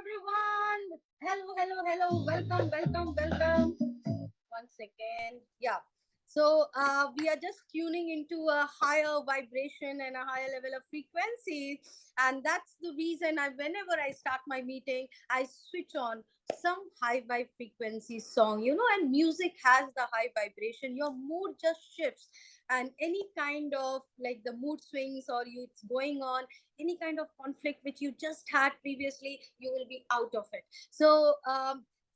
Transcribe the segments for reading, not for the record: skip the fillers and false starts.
everyone. Hello. Welcome. One second. Yeah. So we are just tuning into a higher vibration and a higher level of frequency, and that's the reason whenever I start my meeting, I switch on some high vibe frequency song. And music has the high vibration. Your mood just shifts, and any kind of like the mood swings or it's going on any kind of conflict which you just had previously, you will be out of it. So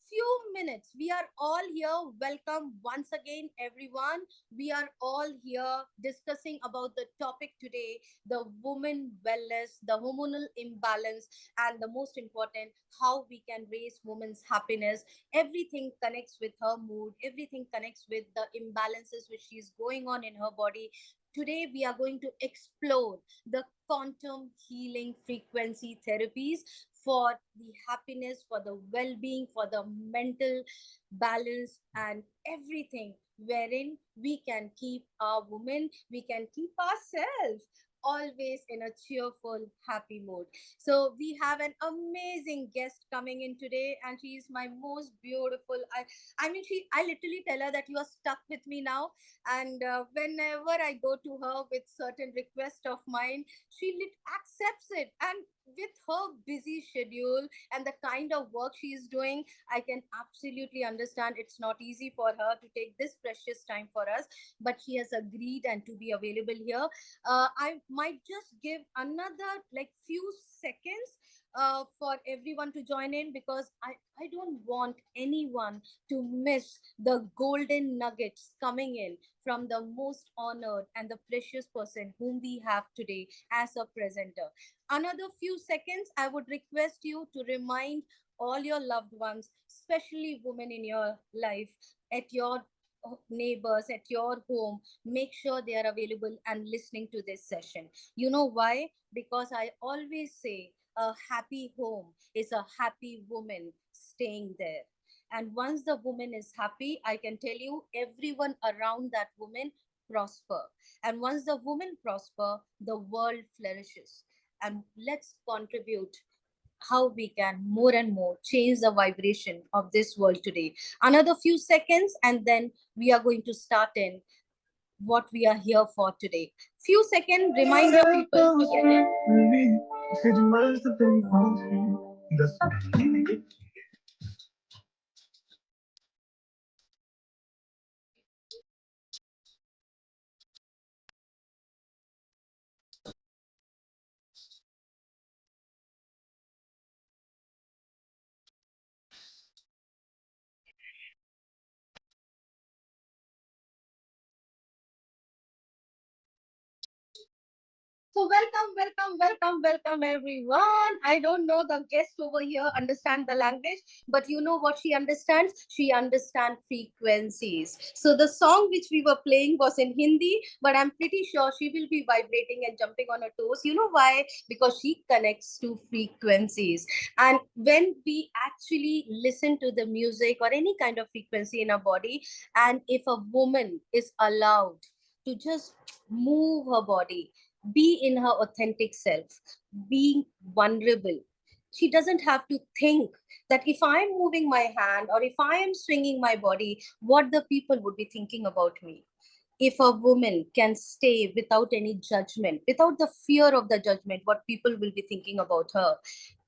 few minutes, we are all here. Welcome once again, everyone. We are all here discussing about the topic today, the woman wellness, the hormonal imbalance, and the most important, how we can raise women's happiness. Everything connects with her mood, everything connects with the imbalances which is going on in her body. Today we are going to explore the quantum healing frequency therapies for the happiness, for the well-being, for the mental balance, and everything wherein we can keep our women, we can keep ourselves always in a cheerful, happy mood. So we have an amazing guest coming in today, and she is my most beautiful. I mean, I literally tell her that you are stuck with me now, and whenever I go to her with certain request of mine, she accepts it. And with her busy schedule and the kind of work she is doing, I can absolutely understand it's not easy for her to take this precious time for us, but she has agreed and to be available here. I might just give another like few seconds for everyone to join in, because I don't want anyone to miss the golden nuggets coming in from the most honored and the precious person whom we have today as a presenter. Another few seconds, I would request you to remind all your loved ones, especially women in your life, at your neighbors, at your home, make sure they are available and listening to this session. You know why? Because I always say a happy home is a happy woman staying there. And once the woman is happy, I can tell you everyone around that woman prosper. And once the woman prosper, the world flourishes. And let's contribute how we can more and more change the vibration of this world today. Another few seconds, and then we are going to start in what we are here for today. Few second reminder people to get in. So welcome everyone. I don't know the guest over here understand the language, but you know what she understands? She understands frequencies. So the song which we were playing was in Hindi, but I'm pretty sure she will be vibrating and jumping on her toes. You know why? Because she connects to frequencies. And when we actually listen to the music or any kind of frequency in our body, and if a woman is allowed to just move her body, be in her authentic self, being vulnerable. She doesn't have to think that if I'm moving my hand or if I am swinging my body, what the people would be thinking about me. If a woman can stay without any judgment, without the fear of the judgment, what people will be thinking about her,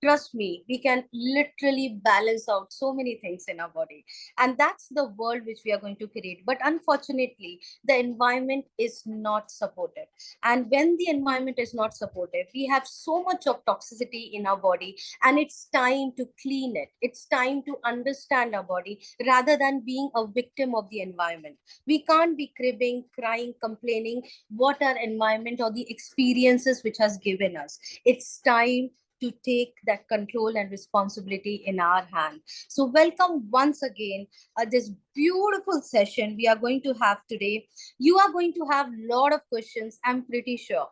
trust me, we can literally balance out so many things in our body. And that's the world which we are going to create. But unfortunately, the environment is not supportive. And when the environment is not supportive, we have so much of toxicity in our body, and it's time to clean it. It's time to understand our body rather than being a victim of the environment. We can't be cribbing, crying, complaining what our environment or the experiences which has given us. It's time to take that control and responsibility in our hand. So welcome once again this beautiful session we are going to have today. You are going to have a lot of questions, I'm pretty sure.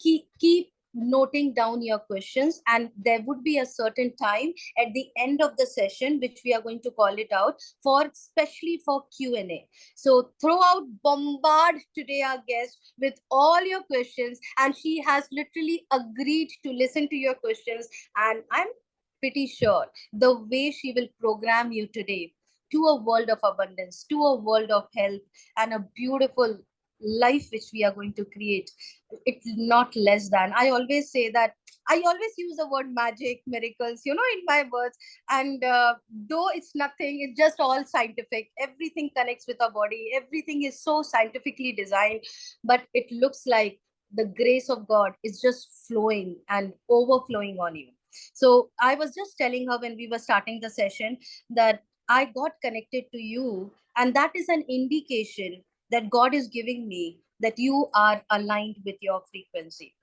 Keep noting down your questions, and there would be a certain time at the end of the session which we are going to call it out for, especially for Q&A. So throw out, bombard today our guest with all your questions, and she has literally agreed to listen to your questions, and I'm pretty sure the way she will program you today to a world of abundance, to a world of health, and a beautiful life which we are going to create, it's not less than. I always say that I always use the word magic, miracles, in my words. And though it's nothing, it's just all scientific. Everything connects with our body. Everything is so scientifically designed, but it looks like the grace of God is just flowing and overflowing on you. So I was just telling her when we were starting the session that I got connected to you, and that is an indication that God is giving me that you are aligned with your frequency.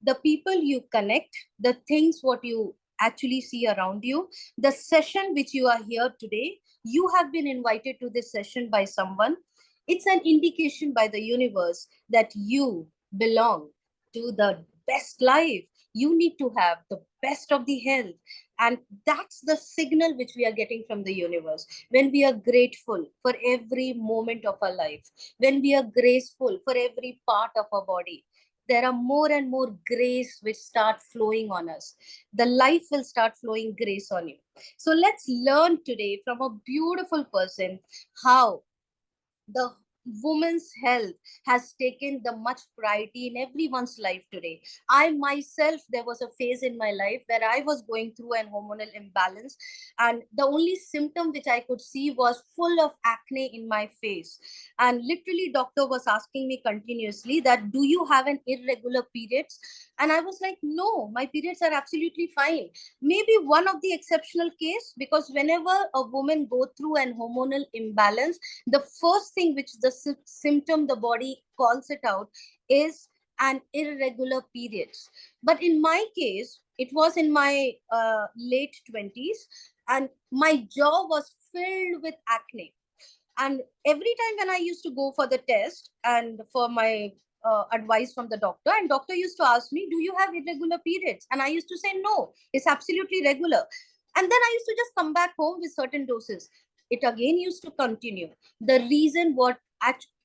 The people you connect, the things what you actually see around you, the session which you are here today, you have been invited to this session by someone. It's an indication by the universe that you belong to the best life. You need to have the best of the health. And that's the signal which we are getting from the universe. When we are grateful for every moment of our life, when we are graceful for every part of our body, there are more and more grace which start flowing on us. The life will start flowing grace on you. So let's learn today from a beautiful person how the woman's health has taken the much priority in everyone's life today. I myself, there was a phase in my life where I was going through an hormonal imbalance, and the only symptom which I could see was full of acne in my face. And literally doctor was asking me continuously that, do you have an irregular periods? And I was like, no, my periods are absolutely fine. Maybe one of the exceptional case, because whenever a woman go through an hormonal imbalance, the first thing which the symptom the body calls it out is an irregular periods. But in my case, it was in my late 20s, and my jaw was filled with acne. And every time when I used to go for the test and for my advice from the doctor, and doctor used to ask me, do you have irregular periods? And I used to say, no, it's absolutely regular. And then I used to just come back home with certain doses. It again used to continue. The reason what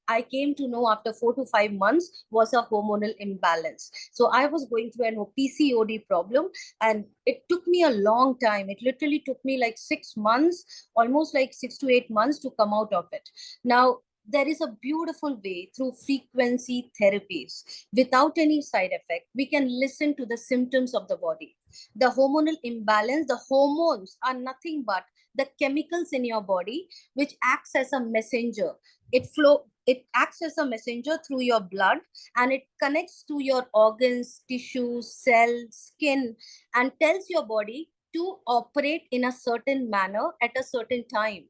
I came to know after 4 to 5 months was a hormonal imbalance. So I was going through an PCOD problem, and it took me a long time. It literally took me like 6 months, almost like 6 to 8 months to come out of it. Now, there is a beautiful way through frequency therapies without any side effect. We can listen to the symptoms of the body. The hormonal imbalance, the hormones are nothing but the chemicals in your body which acts as a messenger. It acts as a messenger through your blood, and it connects to your organs, tissues, cells, skin, and tells your body to operate in a certain manner at a certain time.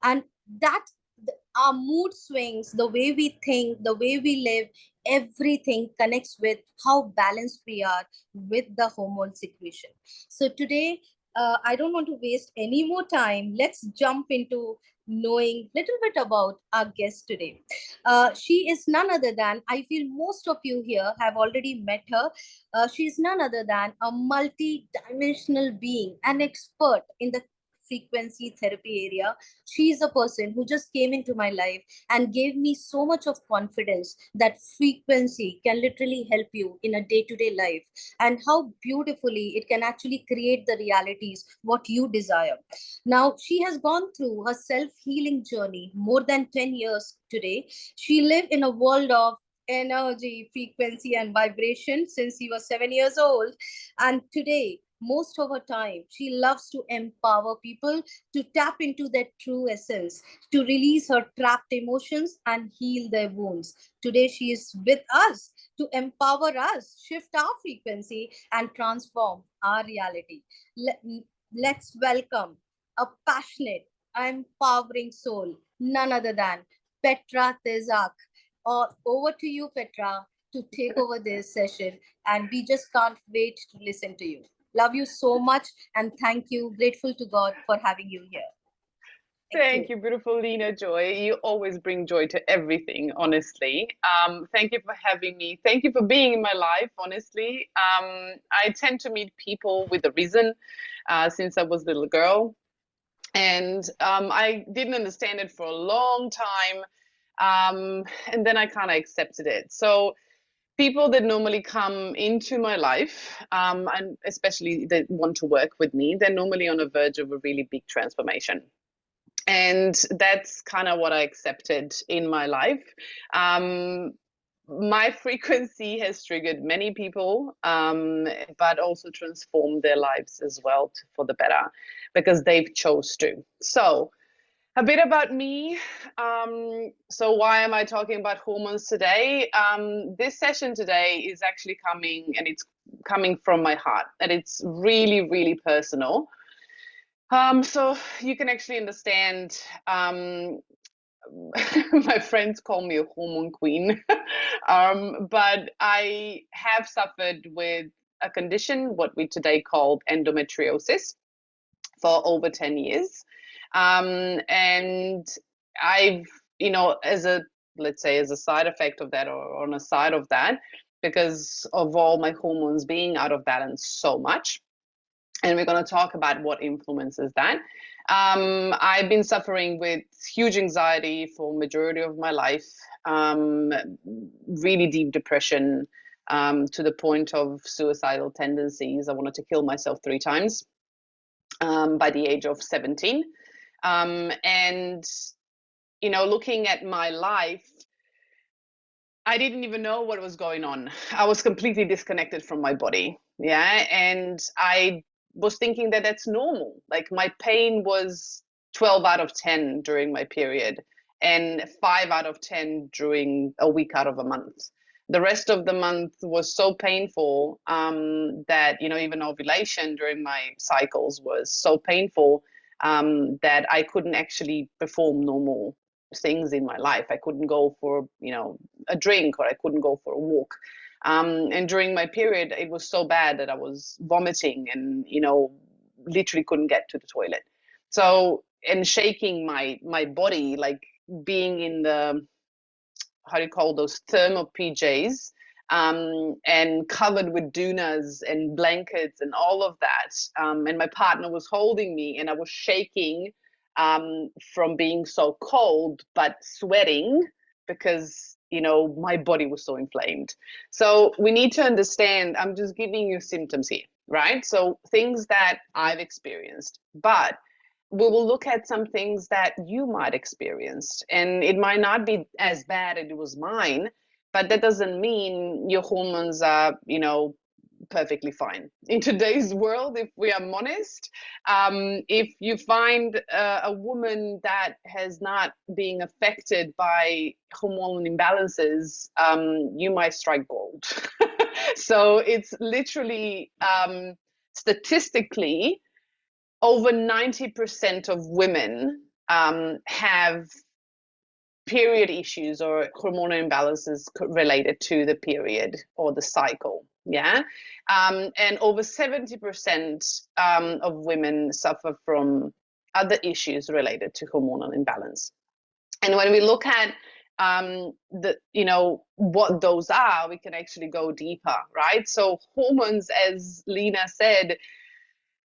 And that our mood swings, the way we think, the way we live, everything connects with how balanced we are with the hormone secretion. So today, I don't want to waste any more time. Let's jump into knowing a little bit about our guest today. She is none other than, I feel most of you here have already met her. She is none other than a multi-dimensional being, an expert in the frequency therapy area. She is a person who just came into my life and gave me so much of confidence that frequency can literally help you in a day-to-day life, and how beautifully it can actually create the realities what you desire. Now, she has gone through her self-healing journey more than 10 years today. She lived in a world of energy, frequency, and vibration since she was 7 years old. And today, most of her time, she loves to empower people to tap into their true essence, to release her trapped emotions and heal their wounds. Today, she is with us to empower us, shift our frequency, and transform our reality. Let's welcome a passionate, empowering soul, none other than Petra Tezak. Over to you, Petra, to take over this session. And we just can't wait to listen to you. Love you so much, and thank you. Grateful to God for having you here. Thank you, beautiful Lena Joy. You always bring joy to everything, honestly. Thank you for having me. Thank you for being in my life, honestly. I tend to meet people with a reason since I was a little girl. And I didn't understand it for a long time. And then I kind of accepted it. So people that normally come into my life, and especially that want to work with me, they're normally on a verge of a really big transformation. And that's kind of what I accepted in my life. My frequency has triggered many people, but also transformed their lives as well for the better because they've chose to. So a bit about me. So why am I talking about hormones today? This session today is actually coming, and it's coming from my heart, and it's really, really personal. So you can actually understand. My friends call me a hormone queen, but I have suffered with a condition, what we today call endometriosis, for over 10 years. And I've, as a, let's say, as a side effect of that, or on a side of that, because of all my hormones being out of balance so much, and we're going to talk about what influences that. I've been suffering with huge anxiety for majority of my life, really deep depression, to the point of suicidal tendencies. I wanted to kill myself 3 times by the age of 17. And, looking at my life, I didn't even know what was going on. I was completely disconnected from my body. Yeah. And I was thinking that that's normal. Like my pain was 12 out of 10 during my period and 5 out of 10 during a week out of a month. The rest of the month was so painful that, even ovulation during my cycles was so painful that I couldn't actually perform normal things in my life. I couldn't go for, a drink, or I couldn't go for a walk. And during my period, it was so bad that I was vomiting and, literally couldn't get to the toilet. So, and shaking my body, like being in the, how do you call those, thermal PJs, and covered with dunas and blankets and all of that. And my partner was holding me, and I was shaking from being so cold, but sweating because, my body was so inflamed. So we need to understand, I'm just giving you symptoms here, right? So things that I've experienced, but we will look at some things that you might experience, and it might not be as bad as it was mine, but that doesn't mean your hormones are, perfectly fine in today's world. If we are honest, if you find a woman that has not been affected by hormonal imbalances, you might strike gold. So it's literally, statistically, over 90% of women have period issues or hormonal imbalances related to the period or the cycle. Yeah. And over 70% of women suffer from other issues related to hormonal imbalance. And when we look at what those are, we can actually go deeper, right? So hormones, as Lena said,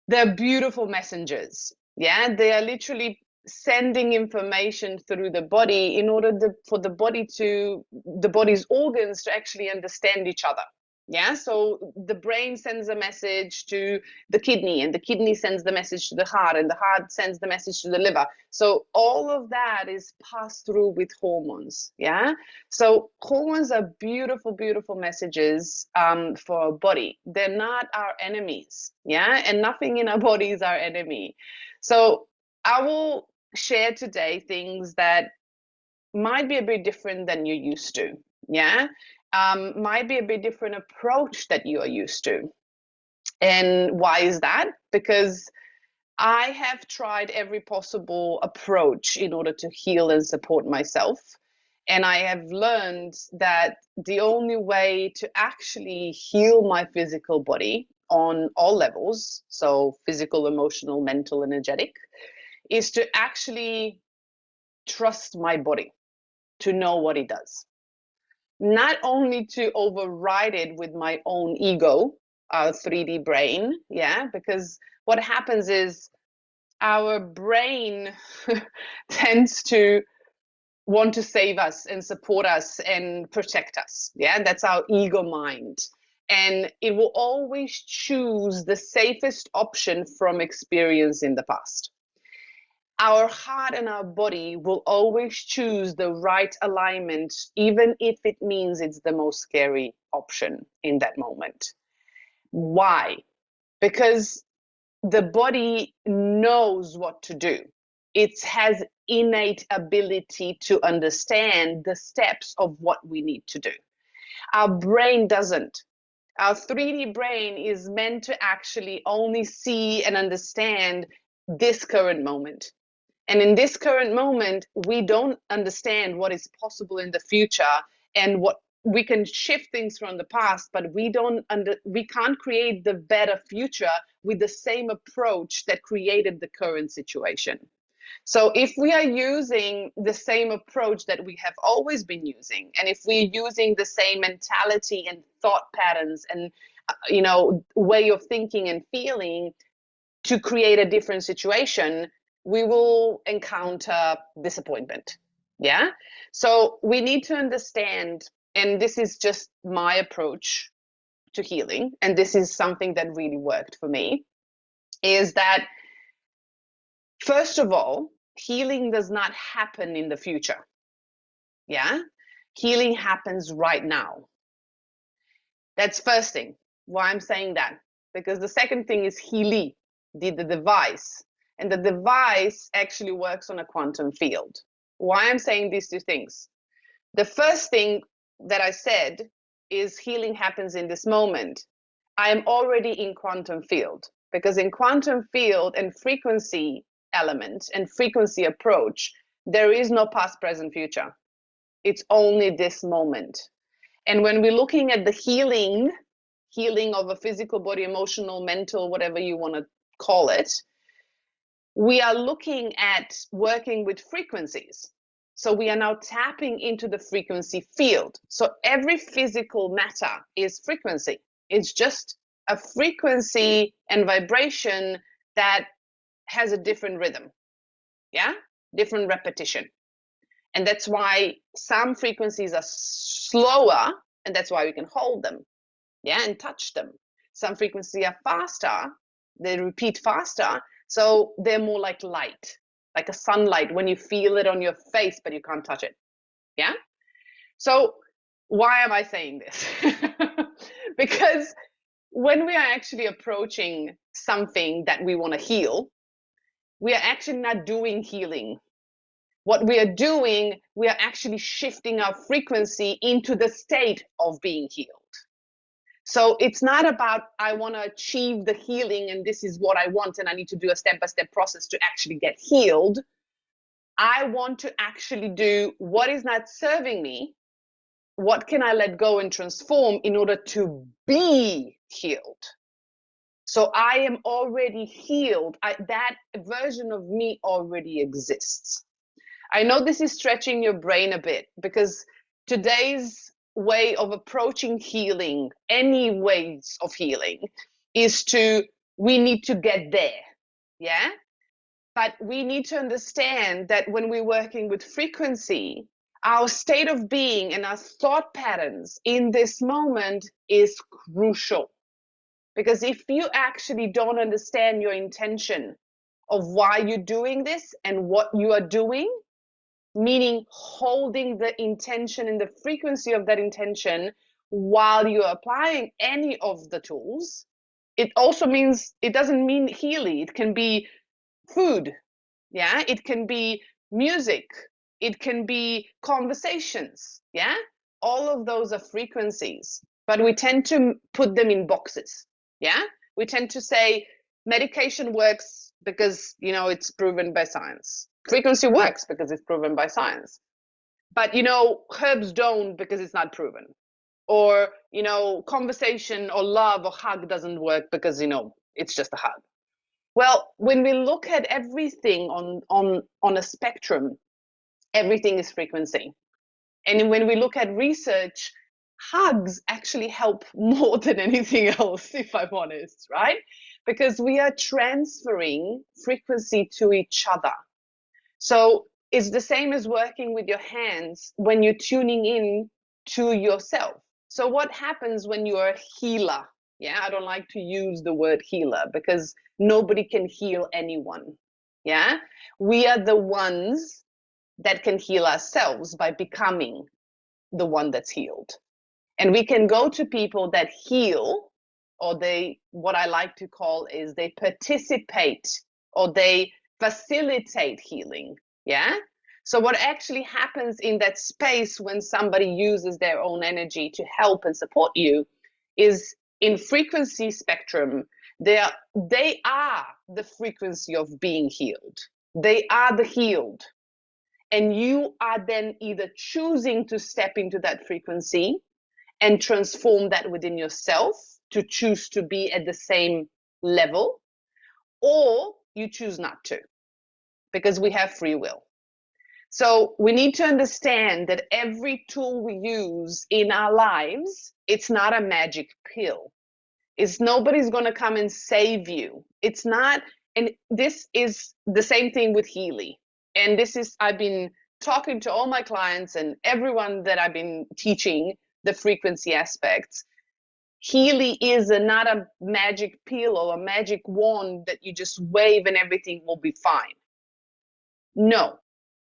they're beautiful messengers. Yeah, they are literally sending information through the body in order for the body's organs to actually understand each other. Yeah, so the brain sends a message to the kidney, and the kidney sends the message to the heart, and the heart sends the message to the liver. So all of that is passed through with hormones. Yeah, so hormones are beautiful, beautiful messages for our body. They're not our enemies. Yeah, and nothing in our body is our enemy. So I will share today things that might be a bit different than you're used to. Yeah, might be a bit different approach that you are used to. And why is that? Because I have tried every possible approach in order to heal and support myself. And I have learned that the only way to actually heal my physical body on all levels, so physical, emotional, mental, energetic, is to actually trust my body, to know what it does. Not only to override it with my own ego, our 3D brain, yeah, because what happens is our brain tends to want to save us and support us and protect us. Yeah, that's our ego mind. And it will always choose the safest option from experience in the past. Our heart and our body will always choose the right alignment, even if it means it's the most scary option in that moment. Why? Because the body knows what to do. It has innate ability to understand the steps of what we need to do. Our brain doesn't. Our 3D brain is meant to actually only see and understand this current moment. And in this current moment, we don't understand what is possible in the future and what we can shift things from the past, but we can't create the better future with the same approach that created the current situation. So if we are using the same approach that we have always been using, and if we're using the same mentality and thought patterns and way of thinking and feeling to create a different situation, we will encounter disappointment. Yeah. So we need to understand, and this is just my approach to healing, and this is something that really worked for me, is that first of all, healing does not happen in the future. Yeah. Healing happens right now. That's first thing. Why I'm saying that? Because the second thing is Healy, the device. And the device actually works on a quantum field. Why I'm saying these two things? The first thing that I said is healing happens in this moment. I am already in quantum field, because in quantum field and frequency element and frequency approach, there is no past, present, future. It's only this moment. And when we're looking at the healing of a physical body, emotional, mental, whatever you want to call it, we are looking at working with frequencies. So we are now tapping into the frequency field. So every physical matter is frequency. It's just a frequency and vibration that has a different rhythm. Yeah, different repetition. And that's why some frequencies are slower, and that's why we can hold them, yeah, and touch them. Some frequencies are faster, they repeat faster, so they're more like light, like a sunlight when you feel it on your face, but you can't touch it. Yeah. So why am I saying this? Because when we are actually approaching something that we want to heal, we are actually not doing healing. What we are doing, we are actually shifting our frequency into the state of being healed. So it's not about, I want to achieve the healing and this is what I want and I need to do a step-by-step process to actually get healed. I want to actually do what is not serving me. What can I let go and transform in order to be healed? So I am already healed. That version of me already exists. I know this is stretching your brain a bit, because today's way of approaching healing, any ways of healing, is we need to get there. Yeah. But we need to understand that when we're working with frequency, our state of being and our thought patterns in this moment is crucial. Because if you actually don't understand your intention of why you're doing this and what you are doing, meaning holding the intention and the frequency of that intention while you're applying any of the tools, it also means, it doesn't mean Healy. It can be food. Yeah. It can be music. It can be conversations. Yeah. All of those are frequencies, but we tend to put them in boxes. Yeah. We tend to say medication works because, it's proven by science. Frequency works because it's proven by science. But, herbs don't because it's not proven. Or, conversation or love or hug doesn't work because, it's just a hug. Well, when we look at everything on a spectrum, everything is frequency. And when we look at research, hugs actually help more than anything else, if I'm honest, right? Because we are transferring frequency to each other. So It's the same as working with your hands when you're tuning in to yourself. So what happens when you're a healer? Yeah, I don't like to use the word healer because nobody can heal anyone. Yeah, we are the ones that can heal ourselves by becoming the one that's healed. And we can go to people that heal, or they, what I like to call is they participate or they facilitate healing. Yeah. So what actually happens in that space when somebody uses their own energy to help and support you is in frequency spectrum, they are the frequency of being healed. They are the healed. And you are then either choosing to step into that frequency and transform that within yourself to choose to be at the same level, or you choose not to, because we have free will. So we need to understand that every tool we use in our lives, it's not a magic pill. It's nobody's going to come and save you. It's not. And this is the same thing with Healy. And this is, I've been talking to all my clients and everyone that I've been teaching the frequency aspects. Healy is not a magic pill or a magic wand that you just wave and everything will be fine. No.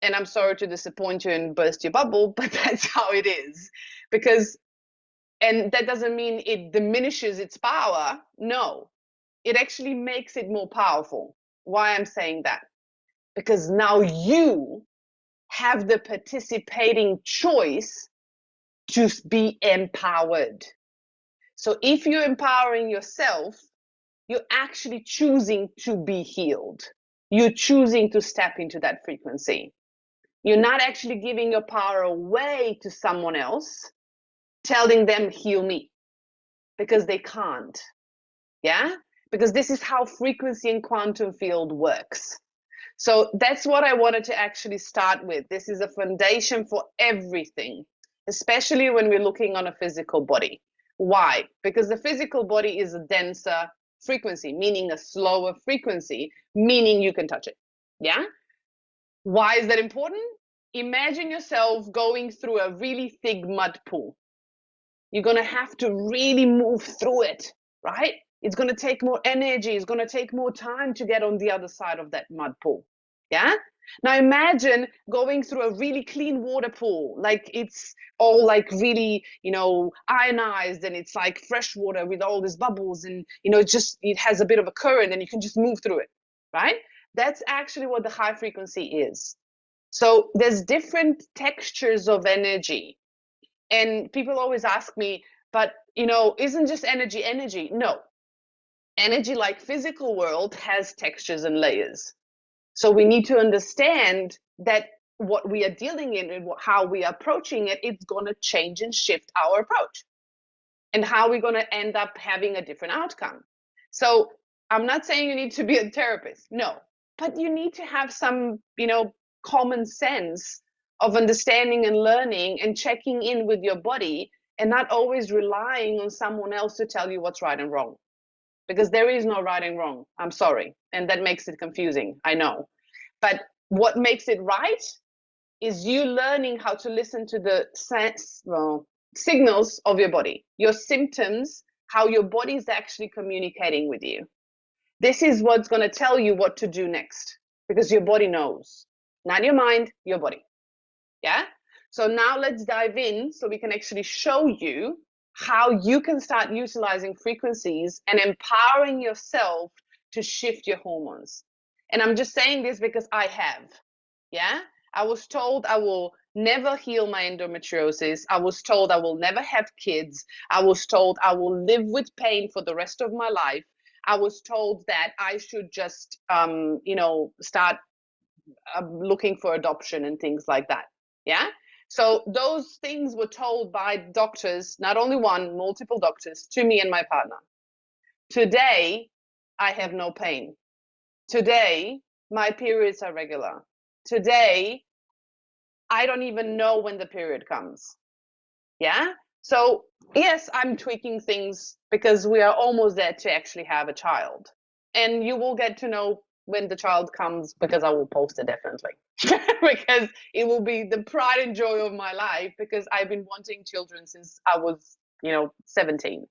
And I'm sorry to disappoint you and burst your bubble, but that's how it is. Because, and that doesn't mean it diminishes its power. No, it actually makes it more powerful. Why I'm saying that? Because now you have the participating choice to be empowered. So if you're empowering yourself, you're actually choosing to be healed. You're choosing to step into that frequency. You're not actually giving your power away to someone else, telling them, heal me, because they can't. Yeah? Because this is how frequency and quantum field works. So that's what I wanted to actually start with. This is a foundation for everything, especially when we're looking on a physical body. Why? Because the physical body is a denser frequency, meaning a slower frequency, meaning you can touch it. Yeah? Why is that important? Imagine yourself going through a really thick mud pool. You're going to have to really move through it, right? It's going to take more energy. It's going to take more time to get on the other side of that mud pool. Yeah? Now imagine going through a really clean water pool, like it's all like really, ionized and it's like fresh water with all these bubbles and, it has a bit of a current and you can just move through it, right? That's actually what the high frequency is. So there's different textures of energy. And people always ask me, but, isn't just energy energy? No. Energy, like physical world, has textures and layers. So we need to understand that what we are dealing in and how we are approaching it, it's going to change and shift our approach and how we're going to end up having a different outcome. So I'm not saying you need to be a therapist. No, but you need to have some, common sense of understanding and learning and checking in with your body and not always relying on someone else to tell you what's right and wrong. Because there is no right and wrong. I'm sorry. And that makes it confusing. I know. But what makes it right is you learning how to listen to the signals of your body, your symptoms, how your body is actually communicating with you. This is what's going to tell you what to do next because your body knows. Not your mind, your body. Yeah? So now let's dive in so we can actually show you how you can start utilizing frequencies and empowering yourself to shift your hormones. And I'm just saying this because I have. Yeah? I was told I will never heal my endometriosis. I was told I will never have kids. I was told I will live with pain for the rest of my life. I was told that I should just, start looking for adoption and things like that. Yeah. So those things were told by doctors, not only one, multiple doctors, to me and my partner. Today, I have no pain. Today, my periods are regular. Today, I don't even know when the period comes. Yeah. So yes, I'm tweaking things because we are almost there to actually have a child. And you will get to know when the child comes, because I will post it definitely. Because it will be the pride and joy of my life, because I've been wanting children since I was, 17.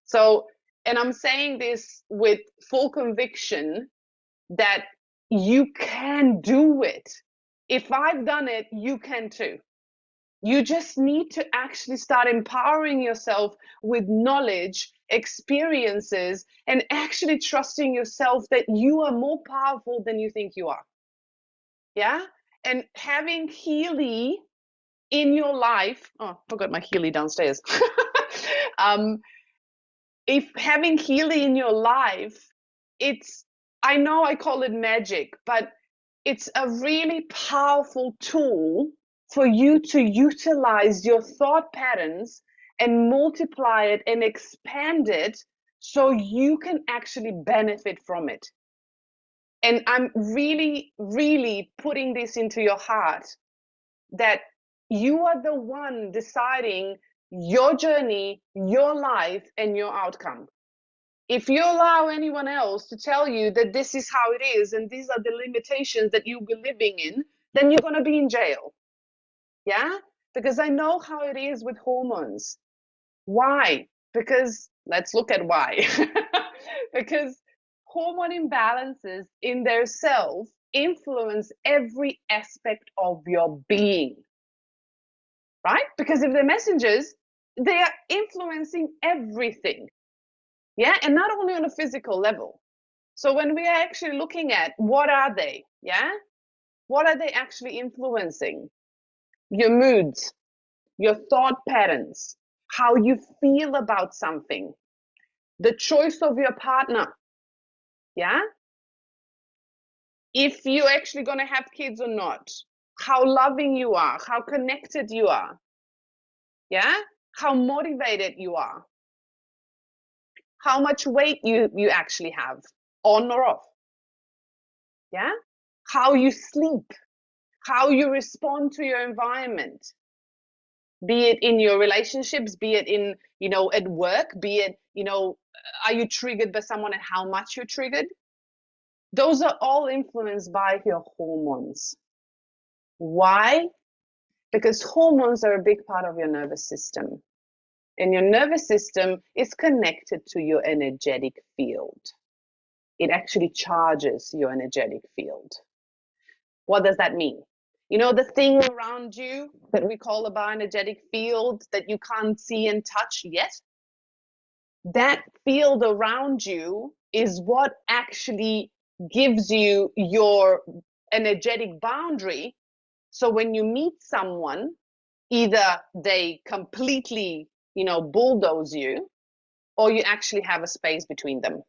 So, and I'm saying this with full conviction that you can do it. If I've done it, you can too. You just need to actually start empowering yourself with knowledge, experiences, and actually trusting yourself that you are more powerful than you think you are. Yeah? And having Healy in your life, oh, I forgot my Healy downstairs. If having Healy in your life, I know I call it magic, but it's a really powerful tool for you to utilize your thought patterns and multiply it and expand it so you can actually benefit from it. And I'm really, really putting this into your heart that you are the one deciding your journey, your life, and your outcome. If you allow anyone else to tell you that this is how it is and these are the limitations that you'll be living in, then you're going to be in jail. Yeah? Because I know how it is with hormones. Why? Because let's look at why. Because hormone imbalances in their self influence every aspect of your being. Right? Because if they're messengers, they are influencing everything. Yeah, and not only on a physical level. So when we are actually looking at what are they, yeah, what are they actually influencing? Your moods, your thought patterns, how you feel about something, the choice of your partner, yeah, if you're actually going to have kids or not, how loving you are, how connected you are, yeah, how motivated you are, how much weight you actually have, on or off, yeah, how you sleep, how you respond to your environment, be it in your relationships, be it in, at work, be it, are you triggered by someone and how much you're triggered? Those are all influenced by your hormones. Why? Because hormones are a big part of your nervous system. And your nervous system is connected to your energetic field. It actually charges your energetic field. What does that mean? The thing around you that we call a bioenergetic field that you can't see and touch yet? That field around you is what actually gives you your energetic boundary. So when you meet someone, either they completely, bulldoze you, or you actually have a space between them.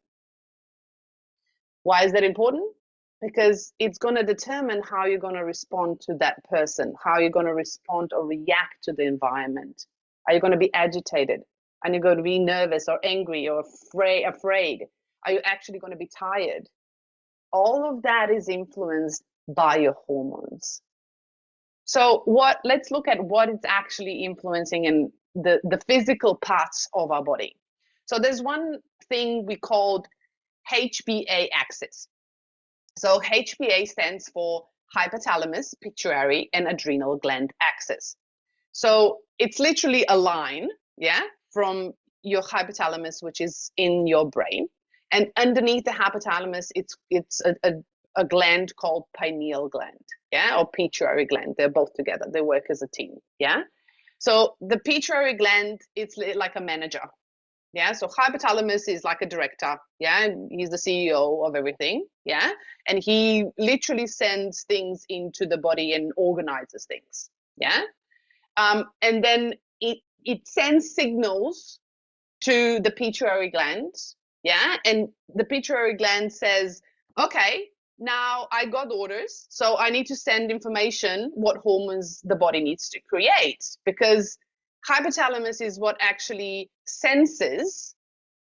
Why is that important? Because it's going to determine how you're going to respond to that person, how you're going to respond or react to the environment. Are you going to be agitated? Are you going to be nervous or angry or afraid? Are you actually going to be tired? All of that is influenced by your hormones. So let's look at what it's actually influencing in the physical parts of our body. So there's one thing we called HPA axis. So HPA stands for hypothalamus, pituitary, and adrenal gland axis. So it's literally a line, yeah, from your hypothalamus, which is in your brain, and underneath the hypothalamus, it's a gland called pineal gland, yeah, or pituitary gland. They're both together. They work as a team, yeah. So the pituitary gland, it's like a manager. Yeah, so hypothalamus is like a director. Yeah, he's the CEO of everything. Yeah, and he literally sends things into the body and organizes things. Yeah, and then it sends signals to the pituitary gland. Yeah, and the pituitary gland says, okay, now I got orders, so I need to send information what hormones the body needs to create, because hypothalamus is what actually senses.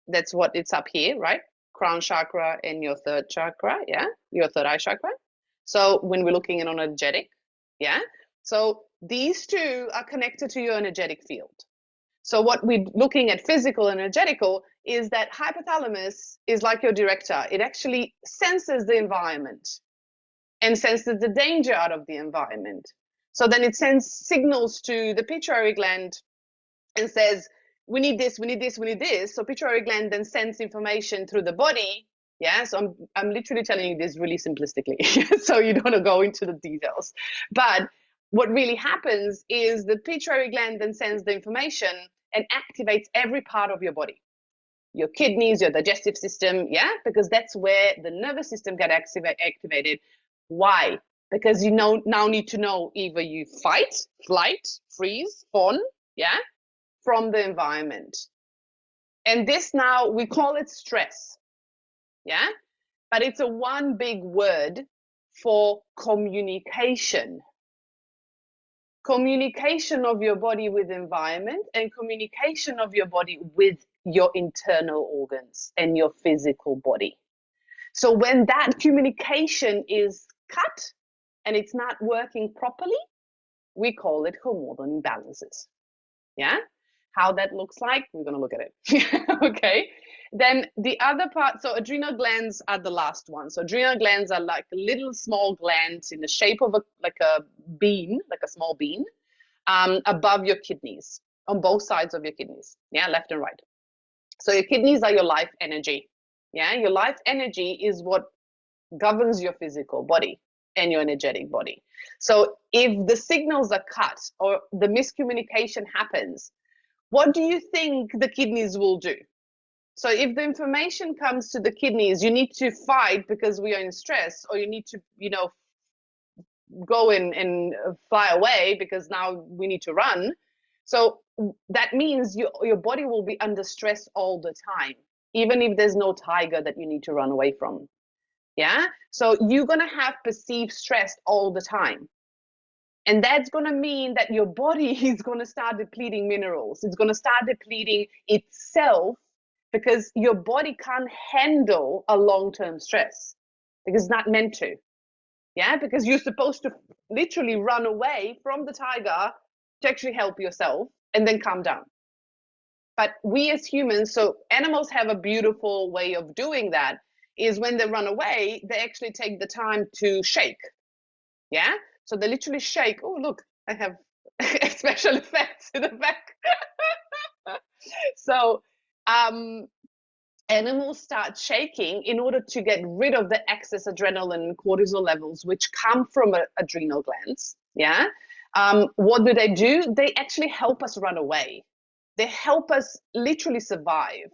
That's what it's up here, right? Crown chakra and your third chakra, yeah, your third eye chakra. So when we're looking at an energetic, yeah, so these two are connected to your energetic field. So what we're looking at physical and energetical is that hypothalamus is like your director. It actually senses the environment and senses the danger out of the environment. So then it sends signals to the pituitary gland and says, we need this, we need this, we need this. So pituitary gland then sends information through the body. Yeah, so I'm literally telling you this really simplistically, so you don't want to go into the details. But what really happens is the pituitary gland then sends the information and activates every part of your body, your kidneys, your digestive system, yeah, because that's where the nervous system get activated. Why? Because you now need to know either you fight, flight, freeze, fawn, yeah, from the environment. And this now, we call it stress, yeah, but it's a one big word for communication. Communication of your body with environment and communication of your body with your internal organs and your physical body. So when that communication is cut and it's not working properly, we call it hormonal imbalances. Yeah? How that looks like, we're going to look at it. Okay. Then the other part, so adrenal glands are the last one. So adrenal glands are like little small glands in the shape of like a bean, like a small bean, above your kidneys, on both sides of your kidneys. Yeah, left and right. So your kidneys are your life energy. Yeah, your life energy is what governs your physical body and your energetic body. So if the signals are cut or the miscommunication happens, what do you think the kidneys will do? So if the information comes to the kidneys, you need to fight because we are in stress, or you need to, go and fly away because now we need to run. So that means your body will be under stress all the time, even if there's no tiger that you need to run away from. Yeah. So you're going to have perceived stress all the time. And that's going to mean that your body is going to start depleting minerals. It's going to start depleting itself because your body can't handle a long-term stress because it's not meant to. Yeah, because you're supposed to literally run away from the tiger to actually help yourself and then calm down. But we as humans, so animals have a beautiful way of doing that, is when they run away, they actually take the time to shake. Yeah, so they literally shake. Oh, look, I have special effects in the back. So animals start shaking in order to get rid of the excess adrenaline and cortisol levels, which come from adrenal glands. Yeah. What do? They actually help us run away. They help us literally survive.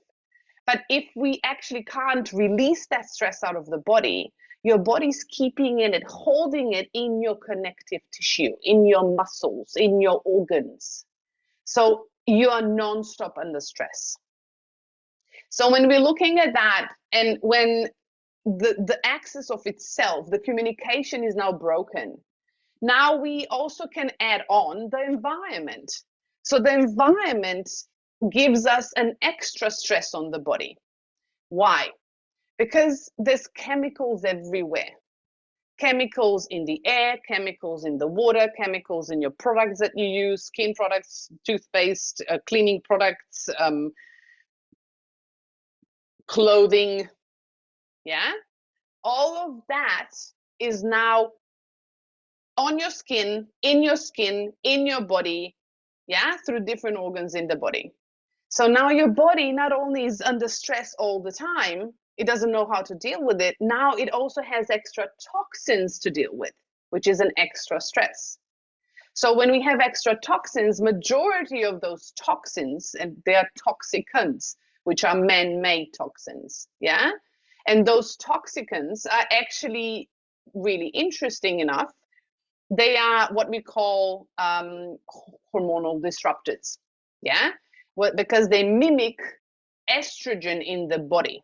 But if we actually can't release that stress out of the body, your body's keeping it, holding it in your connective tissue, in your muscles, in your organs. So you are non-stop under stress. So when we're looking at that, and when the axis of itself, the communication is now broken, now we also can add on the environment. So the environment gives us an extra stress on the body. Why? Because there's chemicals everywhere. Chemicals in the air, chemicals in the water, chemicals in your products that you use, skin products, toothpaste, cleaning products, clothing. Yeah, all of that is now on your skin, in your body, yeah, through different organs in the body. So now your body not only is under stress all the time, it doesn't know how to deal with it. Now it also has extra toxins to deal with, which is an extra stress. So when we have extra toxins, majority of those toxins, and they are toxicants, which are man-made toxins, yeah? And those toxicants are actually really interesting enough. They are what we call hormonal disruptors, yeah? Well, because they mimic estrogen in the body,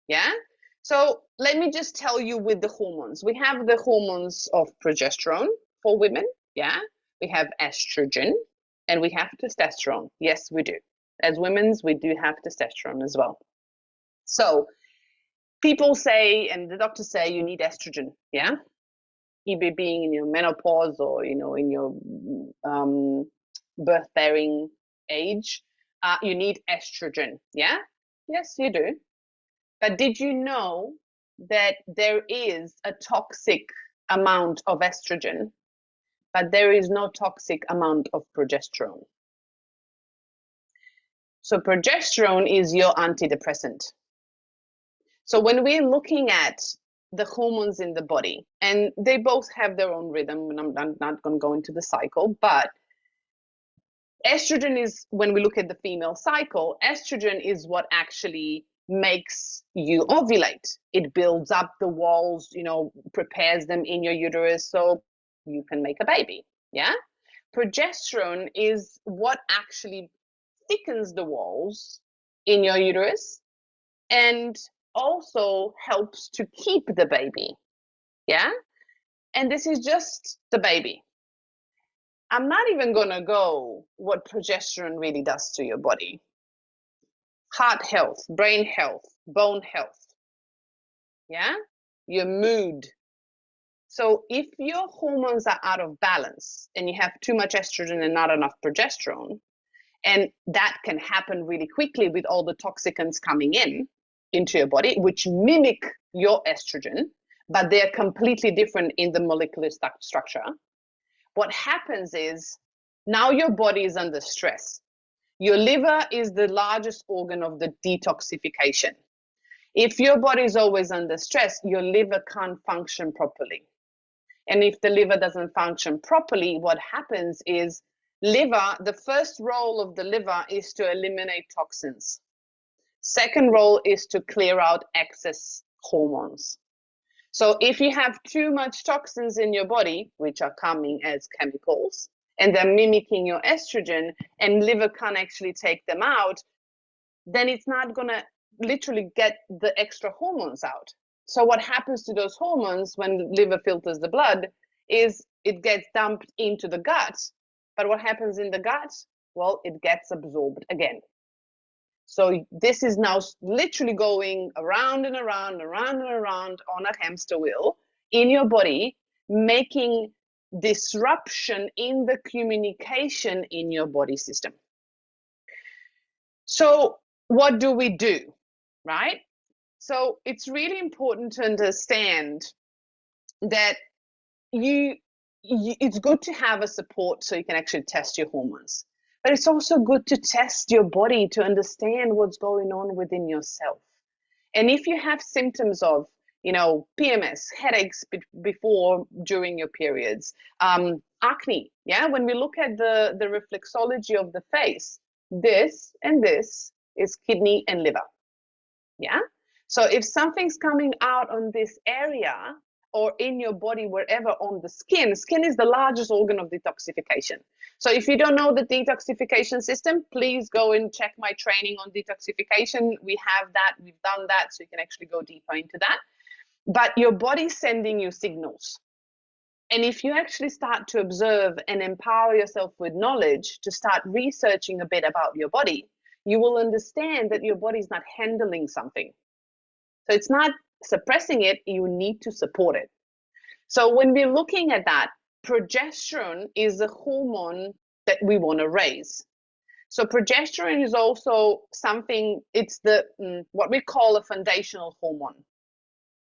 yeah? So let me just tell you with the hormones. We have the hormones of progesterone for women, yeah? We have estrogen and we have testosterone. Yes, we do. As women, we do have testosterone as well. So people say, and the doctors say, you need estrogen, yeah? Either being in your menopause or, in your birth bearing age, you need estrogen. Yeah? Yes, you do. But did you know that there is a toxic amount of estrogen, but there is no toxic amount of progesterone? So progesterone is your antidepressant. So when we're looking at the hormones in the body, and they both have their own rhythm, and I'm not going to go into the cycle, but estrogen is, when we look at the female cycle, estrogen is what actually makes you ovulate. It builds up the walls, prepares them in your uterus so you can make a baby. Yeah. Progesterone is what actually thickens the walls in your uterus and also helps to keep the baby. Yeah. And this is just the baby. I'm not even going to go what progesterone really does to your body. Heart health, brain health, bone health. Yeah. Your mood. So if your hormones are out of balance and you have too much estrogen and not enough progesterone, and that can happen really quickly with all the toxicants coming into your body, which mimic your estrogen, but they're completely different in the molecular structure. What happens is now your body is under stress. Your liver is the largest organ of the detoxification. If your body is always under stress, your liver can't function properly. And if the liver doesn't function properly, what happens is the first role of the liver is to eliminate toxins. Second role is to clear out excess hormones. So if you have too much toxins in your body, which are coming as chemicals, and they're mimicking your estrogen, and liver can't actually take them out, then it's not going to literally get the extra hormones out. So what happens to those hormones when liver filters the blood is it gets dumped into the gut. But what happens in the gut? Well, it gets absorbed again. So this is now literally going around and around and around and around on a hamster wheel in your body, making disruption in the communication in your body system. So what do we do, right? So it's really important to understand that it's good to have a support so you can actually test your hormones. But it's also good to test your body to understand what's going on within yourself. And if you have symptoms of, PMS, headaches before, during your periods, acne, yeah, when we look at the reflexology of the face, this and this is kidney and liver, yeah? So if something's coming out on this area or in your body, wherever on the skin is the largest organ of detoxification. So if you don't know the detoxification system, please go and check my training on detoxification. We have that, we've done that, so you can actually go deeper into that. But your body's sending you signals. And if you actually start to observe and empower yourself with knowledge to start researching a bit about your body, you will understand that your body's not handling something. So it's not suppressing it, you need to support it. So when we're looking at that, progesterone is a hormone that we want to raise. So progesterone is also something, it's what we call a foundational hormone.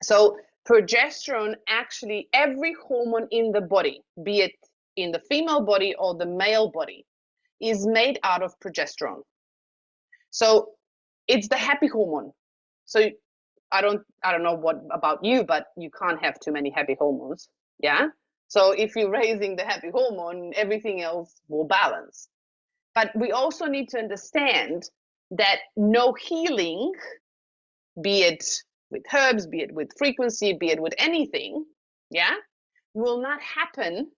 So progesterone, actually every hormone in the body, be it in the female body or the male body, is made out of progesterone. So it's the happy hormone. So I don't know what about you, but you can't have too many happy hormones. Yeah. So if you're raising the happy hormone, everything else will balance. But we also need to understand that no healing, be it with herbs, be it with frequency, be it with anything, yeah, will not happen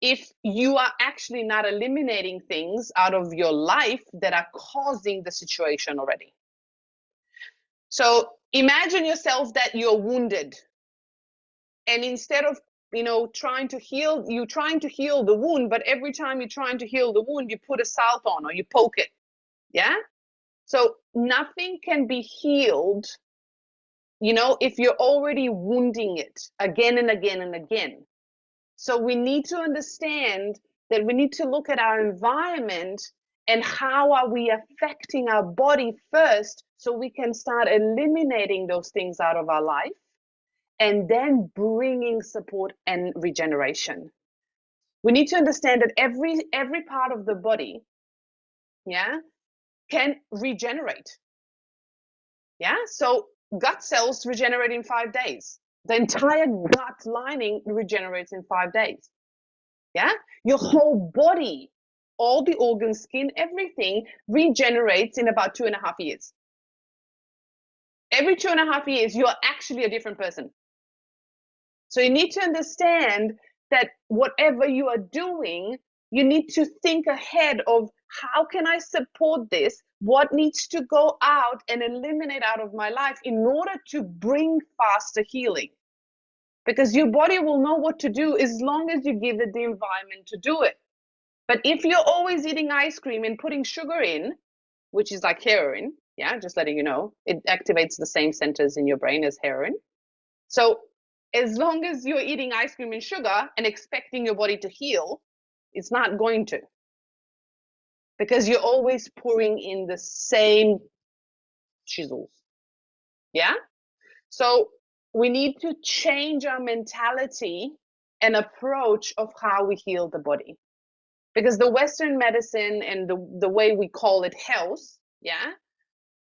if you are actually not eliminating things out of your life that are causing the situation already. So imagine yourself that you're wounded, and instead of trying to heal the wound, but every time you're trying to heal the wound, you put a salt on or you poke it. Yeah. So nothing can be healed, if you're already wounding it again and again and again. So we need to understand that we need to look at our environment And how are we affecting our body first so we can start eliminating those things out of our life and then bringing support and regeneration. We need to understand that every part of the body, yeah, can regenerate. Yeah, so gut cells regenerate in 5 days. The entire gut lining regenerates in 5 days. Yeah, your whole body, all the organs, skin, everything regenerates in about 2.5 years. Every 2.5 years, you're actually a different person. So you need to understand that whatever you are doing, you need to think ahead of how can I support this? What needs to go out and eliminate out of my life in order to bring faster healing? Because your body will know what to do as long as you give it the environment to do it. But if you're always eating ice cream and putting sugar in, which is like heroin, yeah, just letting you know, it activates the same centers in your brain as heroin. So as long as you're eating ice cream and sugar and expecting your body to heal, it's not going to. Because you're always pouring in the same chisels. Yeah? So we need to change our mentality and approach of how we heal the body. Because the Western medicine and the way we call it health, yeah,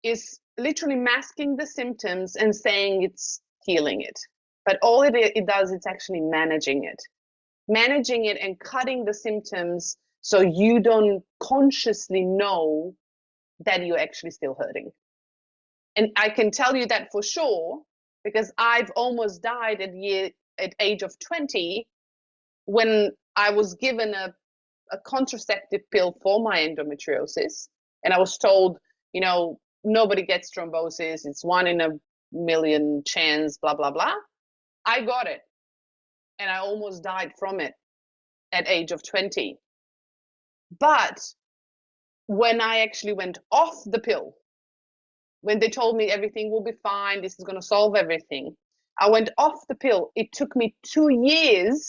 is literally masking the symptoms and saying it's healing it. But all it does, it's actually managing it and cutting the symptoms so you don't consciously know that you're actually still hurting. And I can tell you that for sure, because I've almost died at age of 20 when I was given a contraceptive pill for my endometriosis. And I was told, nobody gets thrombosis. It's 1 in a million chance, blah, blah, blah. I got it. And I almost died from it at age of 20. But when I actually went off the pill, when they told me everything will be fine, this is going to solve everything, I went off the pill. It took me 2 years,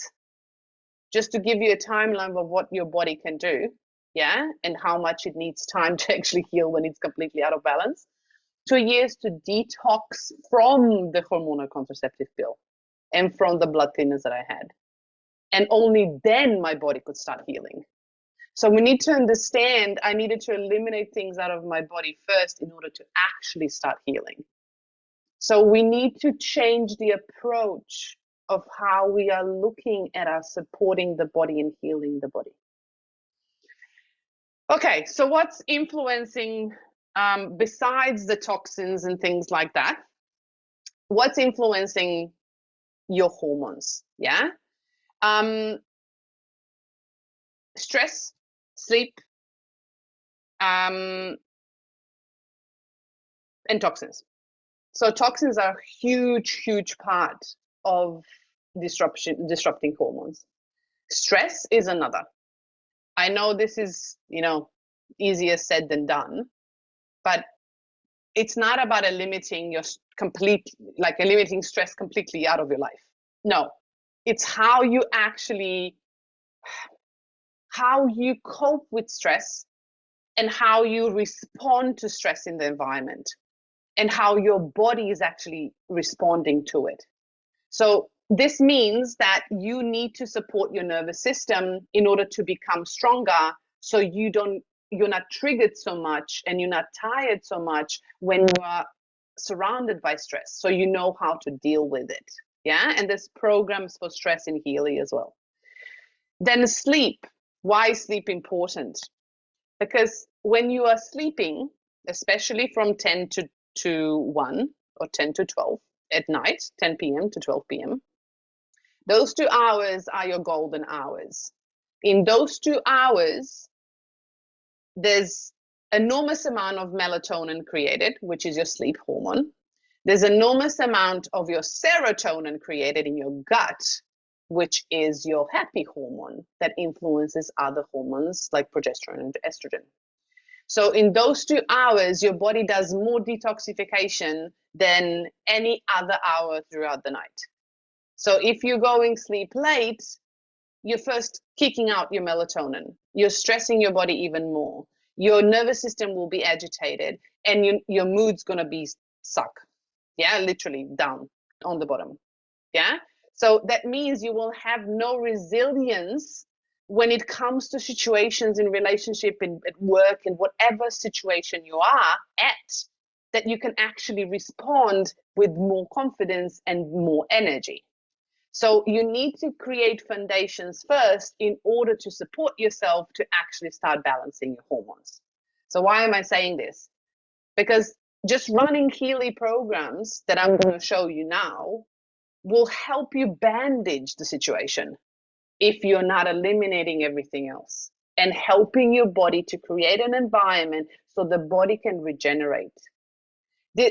just to give you a timeline of what your body can do, yeah, and how much it needs time to actually heal when it's completely out of balance. 2 years to detox from the hormonal contraceptive pill and from the blood thinners that I had. And only then my body could start healing. So we need to understand I needed to eliminate things out of my body first in order to actually start healing. So we need to change the approach of how we are looking at our supporting the body and healing the body. Okay, so what's influencing, besides the toxins and things like that, what's influencing your hormones? Yeah. Stress, sleep, and toxins. So toxins are a huge part of disrupting hormones. Stress is another. I know this is, easier said than done, but it's not about eliminating eliminating stress completely out of your life. No, it's how you cope with stress and how you respond to stress in the environment and how your body is actually responding to it. So this means that you need to support your nervous system in order to become stronger, so you're not triggered so much and you're not tired so much when you are surrounded by stress, so you know how to deal with it. Yeah, and there's programs for stress in Healy as well. Then sleep. Why is sleep important? Because when you are sleeping, especially from 10 to 1 or 10 to 12 at night, 10 p.m. to 12 p.m., those 2 hours are your golden hours. In those 2 hours, there's enormous amount of melatonin created, which is your sleep hormone. There's enormous amount of your serotonin created in your gut, which is your happy hormone that influences other hormones like progesterone and estrogen. So in those 2 hours, your body does more detoxification than any other hour throughout the night. So if you're going sleep late, you're first kicking out your melatonin. You're stressing your body even more. your nervous system will be agitated, and your mood's going to be suck. Yeah, literally down on the bottom. Yeah. So that means you will have no resilience when it comes to situations in relationship, at work, in whatever situation you are at, that you can actually respond with more confidence and more energy. So you need to create foundations first in order to support yourself to actually start balancing your hormones. So why am I saying this? Because just running Healy programs that I'm going to show you now will help you bandage the situation if you're not eliminating everything else, and helping your body to create an environment so the body can regenerate.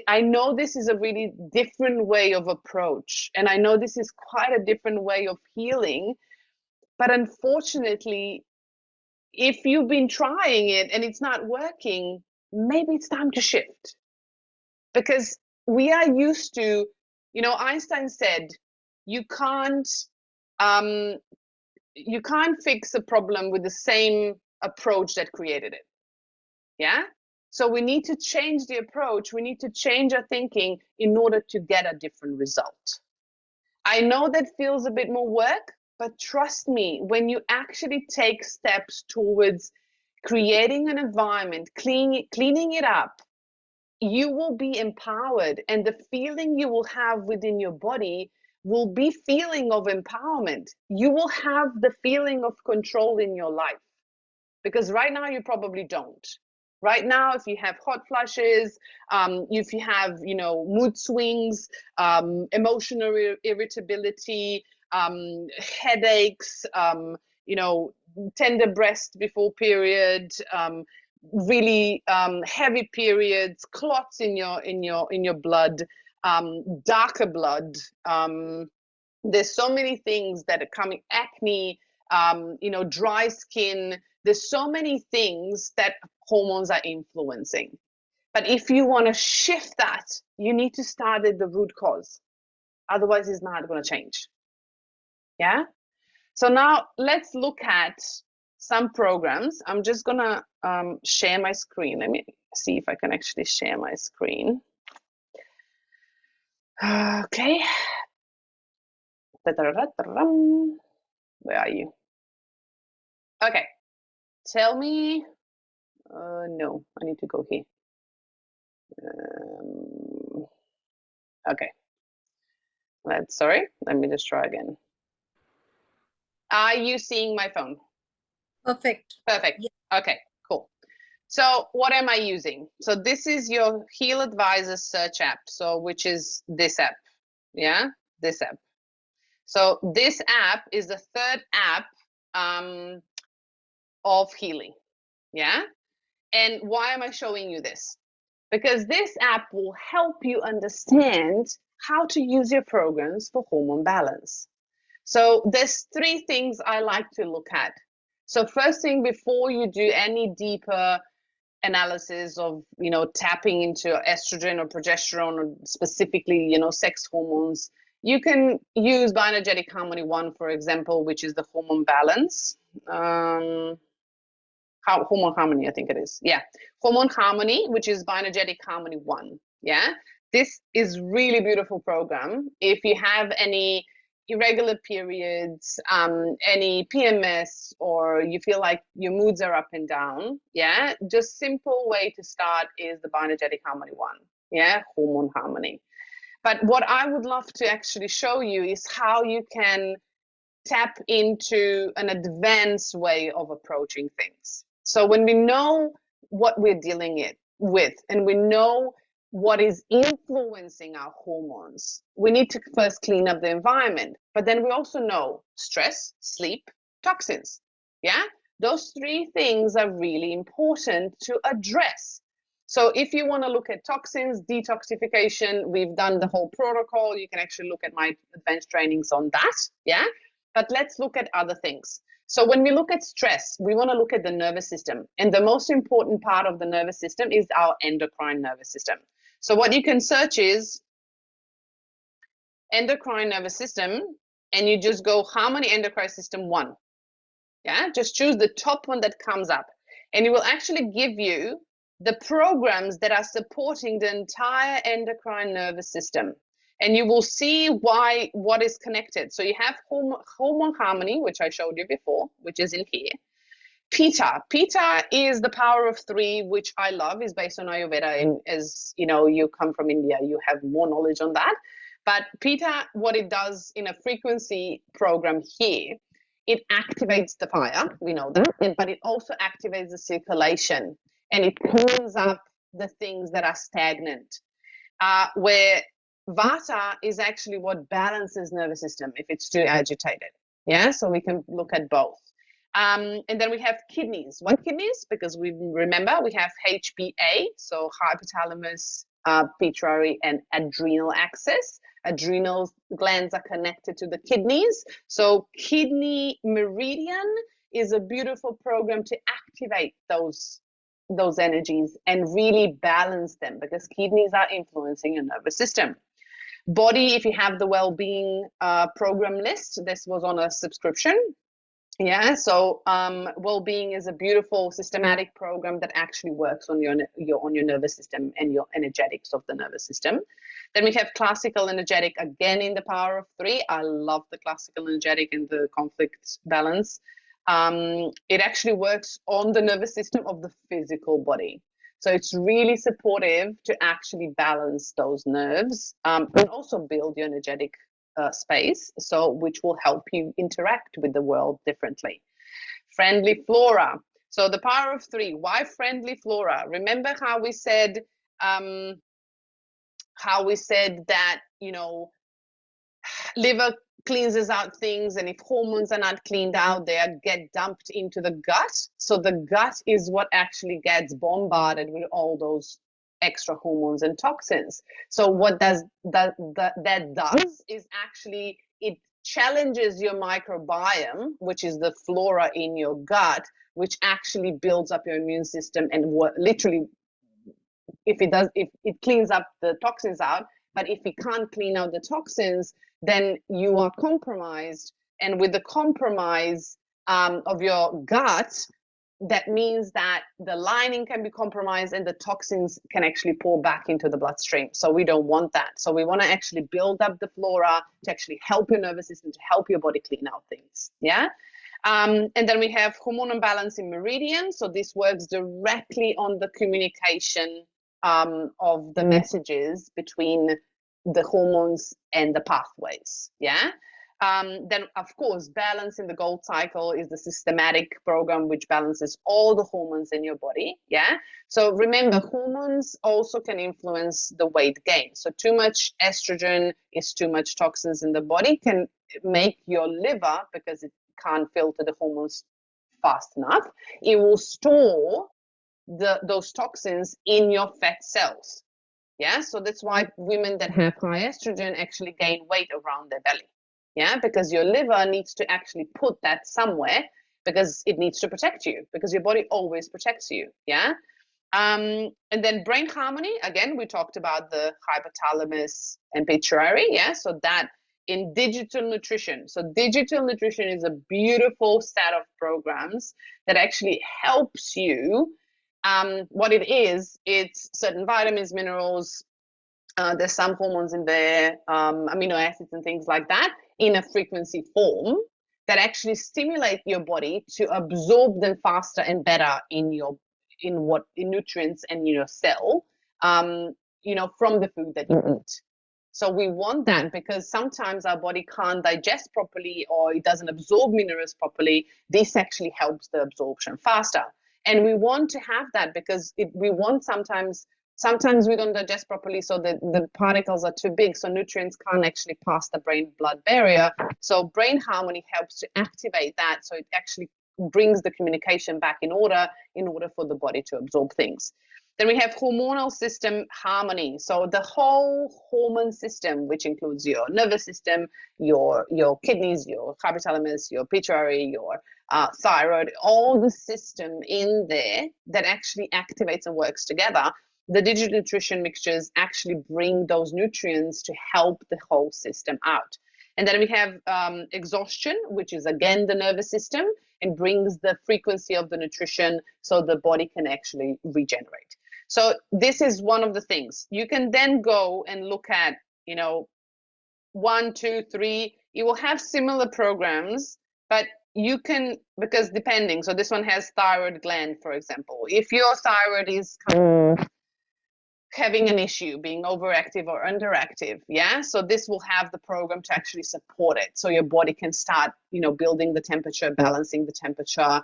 I know this is a really different way of approach, and I know this is quite a different way of healing, but unfortunately, if you've been trying it and it's not working, maybe it's time to shift. Because we are used to, Einstein said, you can't fix a problem with the same approach that created it. Yeah. So we need to change the approach. We need to change our thinking in order to get a different result. I know that feels a bit more work, but trust me, when you actually take steps towards creating an environment, cleaning it up, you will be empowered, and the feeling you will have within your body will be feeling of empowerment. You will have the feeling of control in your life, because right now you probably don't. Right now, if you have hot flushes, if you have, mood swings, emotional irritability, headaches, tender breast before period, really heavy periods, clots in your blood, darker blood. There's so many things that are coming, acne, dry skin. There's so many things that hormones are influencing. But if you want to shift that, you need to start at the root cause. Otherwise, it's not going to change. Yeah. So now let's look at some programs. I'm just going to share my screen. Let me see if I can actually share my screen. Okay. Where are you? Okay. Tell me. No, I need to go here. Okay. Sorry. Let me just try again. Are you seeing my phone? Perfect. Perfect. Yeah. Okay, cool. So what am I using? So this is your Heal Advisor search app, so which is this app. Yeah, this app. So this app is the third app of Healy. Yeah. And why am I showing you this? Because this app will help you understand how to use your programs for hormone balance. So there's three things I like to look at. So first thing, before you do any deeper analysis of, tapping into estrogen or progesterone, or specifically, sex hormones, you can use Bioenergetic Harmony 1, for example, which is the hormone balance. Hormone Harmony, I think it is. Yeah. Hormone Harmony, which is Bioenergetic Harmony 1. Yeah. This is really beautiful program. If you have any irregular periods, any PMS, or you feel like your moods are up and down, yeah, just simple way to start is the Bioenergetic Harmony 1. Yeah. Hormone Harmony. But what I would love to actually show you is how you can tap into an advanced way of approaching things. So when we know what we're dealing with, and we know what is influencing our hormones, we need to first clean up the environment. But then we also know stress, sleep, toxins. Yeah, those three things are really important to address. So if you want to look at toxins, detoxification, we've done the whole protocol. You can actually look at my advanced trainings on that. Yeah. But let's look at other things. So when we look at stress, we want to look at the nervous system. And the most important part of the nervous system is our endocrine nervous system. So what you can search is endocrine nervous system, and you just go Harmony Endocrine System 1. Yeah, just choose the top one that comes up. and it will actually give you the programs that are supporting the entire endocrine nervous system. And you will see what is connected. So you have hormone harmony, which I showed you before, which is in here. Pitta. Pitta is the power of three, which I love, is based on Ayurveda. And as you know, you come from India, you have more knowledge on that. But Pitta, what it does in a frequency program here, it activates the fire, we know that, but it also activates the circulation, and it cleans up the things that are stagnant. Where Vata is actually what balances nervous system if it's too agitated. Yeah, so we can look at both. And then we have kidneys. Why kidneys? Because we remember we have HPA, so hypothalamus, pituitary, and adrenal axis. Adrenal glands are connected to the kidneys. So kidney meridian is a beautiful program to activate those energies and really balance them, because kidneys are influencing your nervous system. Body, if you have the wellbeing program list, this was on a subscription. Yeah, so wellbeing is a beautiful systematic program that actually works on your nervous system and your energetics of the nervous system. Then we have classical energetic, again in the power of three. I love the classical energetic and the conflict balance. It actually works on the nervous system of the physical body. So it's really supportive to actually balance those nerves and also build your energetic space, so which will help you interact with the world differently. Friendly flora. So the power of three. Why friendly flora? Remember how we said that, you know, liver cleanses out things, and if hormones are not cleaned out, they get dumped into the gut. So the gut is what actually gets bombarded with all those extra hormones and toxins. So what that does is actually it challenges your microbiome, which is the flora in your gut, which actually builds up your immune system, and literally, if it cleans up the toxins out. But if we can't clean out the toxins, then you are compromised. And with the compromise of your gut, that means that the lining can be compromised and the toxins can actually pour back into the bloodstream. So we don't want that. So we want to actually build up the flora to actually help your nervous system, to help your body clean out things. Yeah. And then we have hormone imbalance in meridian. So this works directly on the communication of the messages between the hormones and the pathways. Yeah. Then, of course, balance in the gold cycle is the systematic program which balances all the hormones in your body. Yeah. So remember, hormones also can influence the weight gain. So too much estrogen is too much toxins in the body, can make your liver, because it can't filter the hormones fast enough, it will store those toxins in your fat cells. Yeah, so that's why women that have high estrogen actually gain weight around their belly. Yeah, because your liver needs to actually put that somewhere, because it needs to protect you, because your body always protects you. Yeah. And then brain harmony, again, we talked about the hypothalamus and pituitary. Yeah, so that in digital nutrition. So digital nutrition is a beautiful set of programs that actually helps you. What it is, it's certain vitamins, minerals, there's some hormones in there, amino acids and things like that, in a frequency form that actually stimulate your body to absorb them faster and better in nutrients and in your cell, from the food that you eat. So we want that, because sometimes our body can't digest properly, or it doesn't absorb minerals properly. This actually helps the absorption faster. And we want to have that because we want sometimes we don't digest properly, so the particles are too big, so nutrients can't actually pass the brain-blood barrier. So brain harmony helps to activate that, so it actually brings the communication back in order for the body to absorb things. Then we have hormonal system harmony. So the whole hormone system, which includes your nervous system, your kidneys, your hypothalamus, your pituitary, your thyroid, all the system in there that actually activates and works together. The digital nutrition mixtures actually bring those nutrients to help the whole system out. And then we have exhaustion, which is again the nervous system, and brings the frequency of the nutrition so the body can actually regenerate. So this is one of the things. You can then go and look at, 1, 2, 3. You will have similar programs, but you can, because depending, so this one has thyroid gland, for example. If your thyroid is having an issue, being overactive or underactive, yeah, so this will have the program to actually support it, so your body can start, building the temperature, balancing the temperature,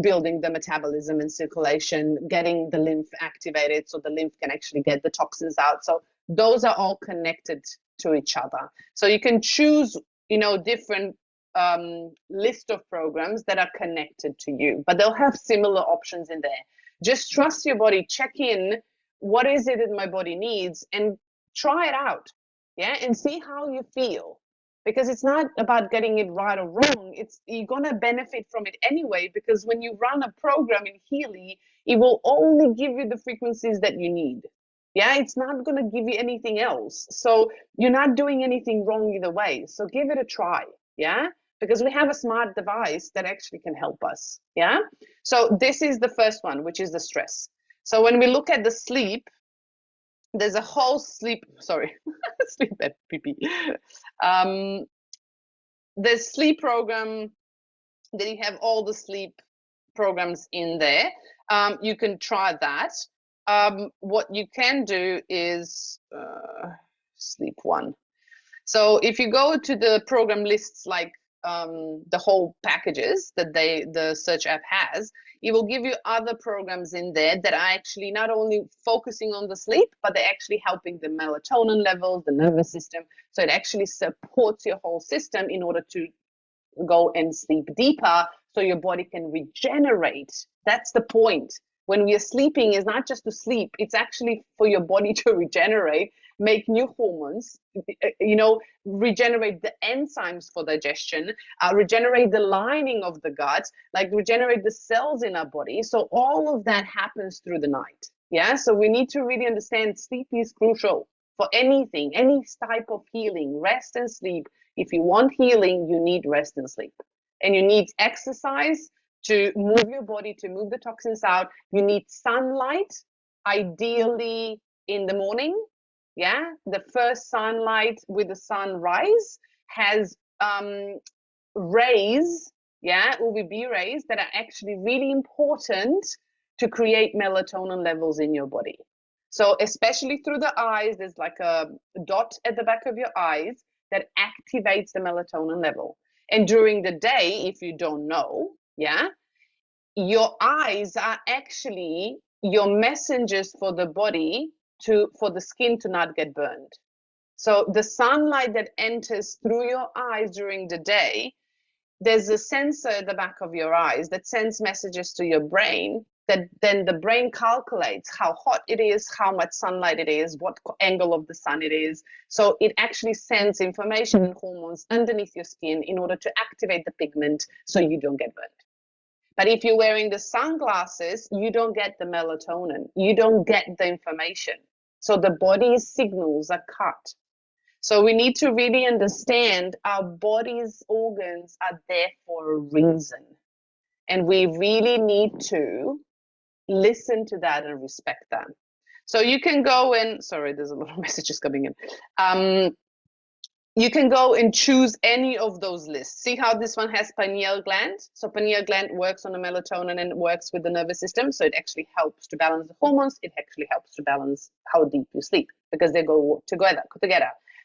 building the metabolism and circulation, getting the lymph activated so the lymph can actually get the toxins out. So those are all connected to each other. So you can choose, different list of programs that are connected to you, but they'll have similar options in there. Just trust your body, check in, what is it that my body needs, and try it out, yeah, and see how you feel, because it's not about getting it right or wrong. You're gonna benefit from it anyway, because when you run a program in Healy, it will only give you the frequencies that you need. Yeah, it's not going to give you anything else. So you're not doing anything wrong either way. So give it a try. Yeah, because we have a smart device that actually can help us. Yeah, so this is the first one, which is the stress. So when we look at the sleep, there's a whole sleep at PP. The sleep program, then you have all the sleep programs in there. You can try that. What you can do is sleep one. So if you go to the program lists, like the whole packages that the search app has, it will give you other programs in there that are actually not only focusing on the sleep, but they're actually helping the melatonin levels, the nervous system. So it actually supports your whole system in order to go and sleep deeper so your body can regenerate. That's the point. When we are sleeping, is not just to sleep, it's actually for your body to regenerate, make new hormones, regenerate the enzymes for digestion, regenerate the lining of the gut, like regenerate the cells in our body. So all of that happens through the night. Yeah, so we need to really understand sleep is crucial for anything, any type of healing. Rest and sleep. If you want healing, you need rest and sleep. And you need exercise to move your body, to move the toxins out. You need sunlight, ideally in the morning. Yeah, the first sunlight with the sunrise has rays, yeah, UVB rays that are actually really important to create melatonin levels in your body. So especially through the eyes, there's like a dot at the back of your eyes that activates the melatonin level. And during the day, if you don't know, yeah, your eyes are actually your messengers for the body for the skin to not get burned. So the sunlight that enters through your eyes during the day, there's a sensor at the back of your eyes that sends messages to your brain, that then the brain calculates how hot it is, how much sunlight it is, what angle of the sun it is. So it actually sends information and hormones underneath your skin in order to activate the pigment so you don't get burned. But if you're wearing the sunglasses, you don't get the melatonin. You don't get the information. So the body's signals are cut. So we need to really understand our body's organs are there for a reason. And we really need to listen to that and respect that. So you can go in, sorry, there's a lot of messages coming in. You can go and choose any of those lists. See how this one has pineal gland? So pineal gland works on the melatonin and works with the nervous system. So it actually helps to balance the hormones. It actually helps to balance how deep you sleep, because they go together.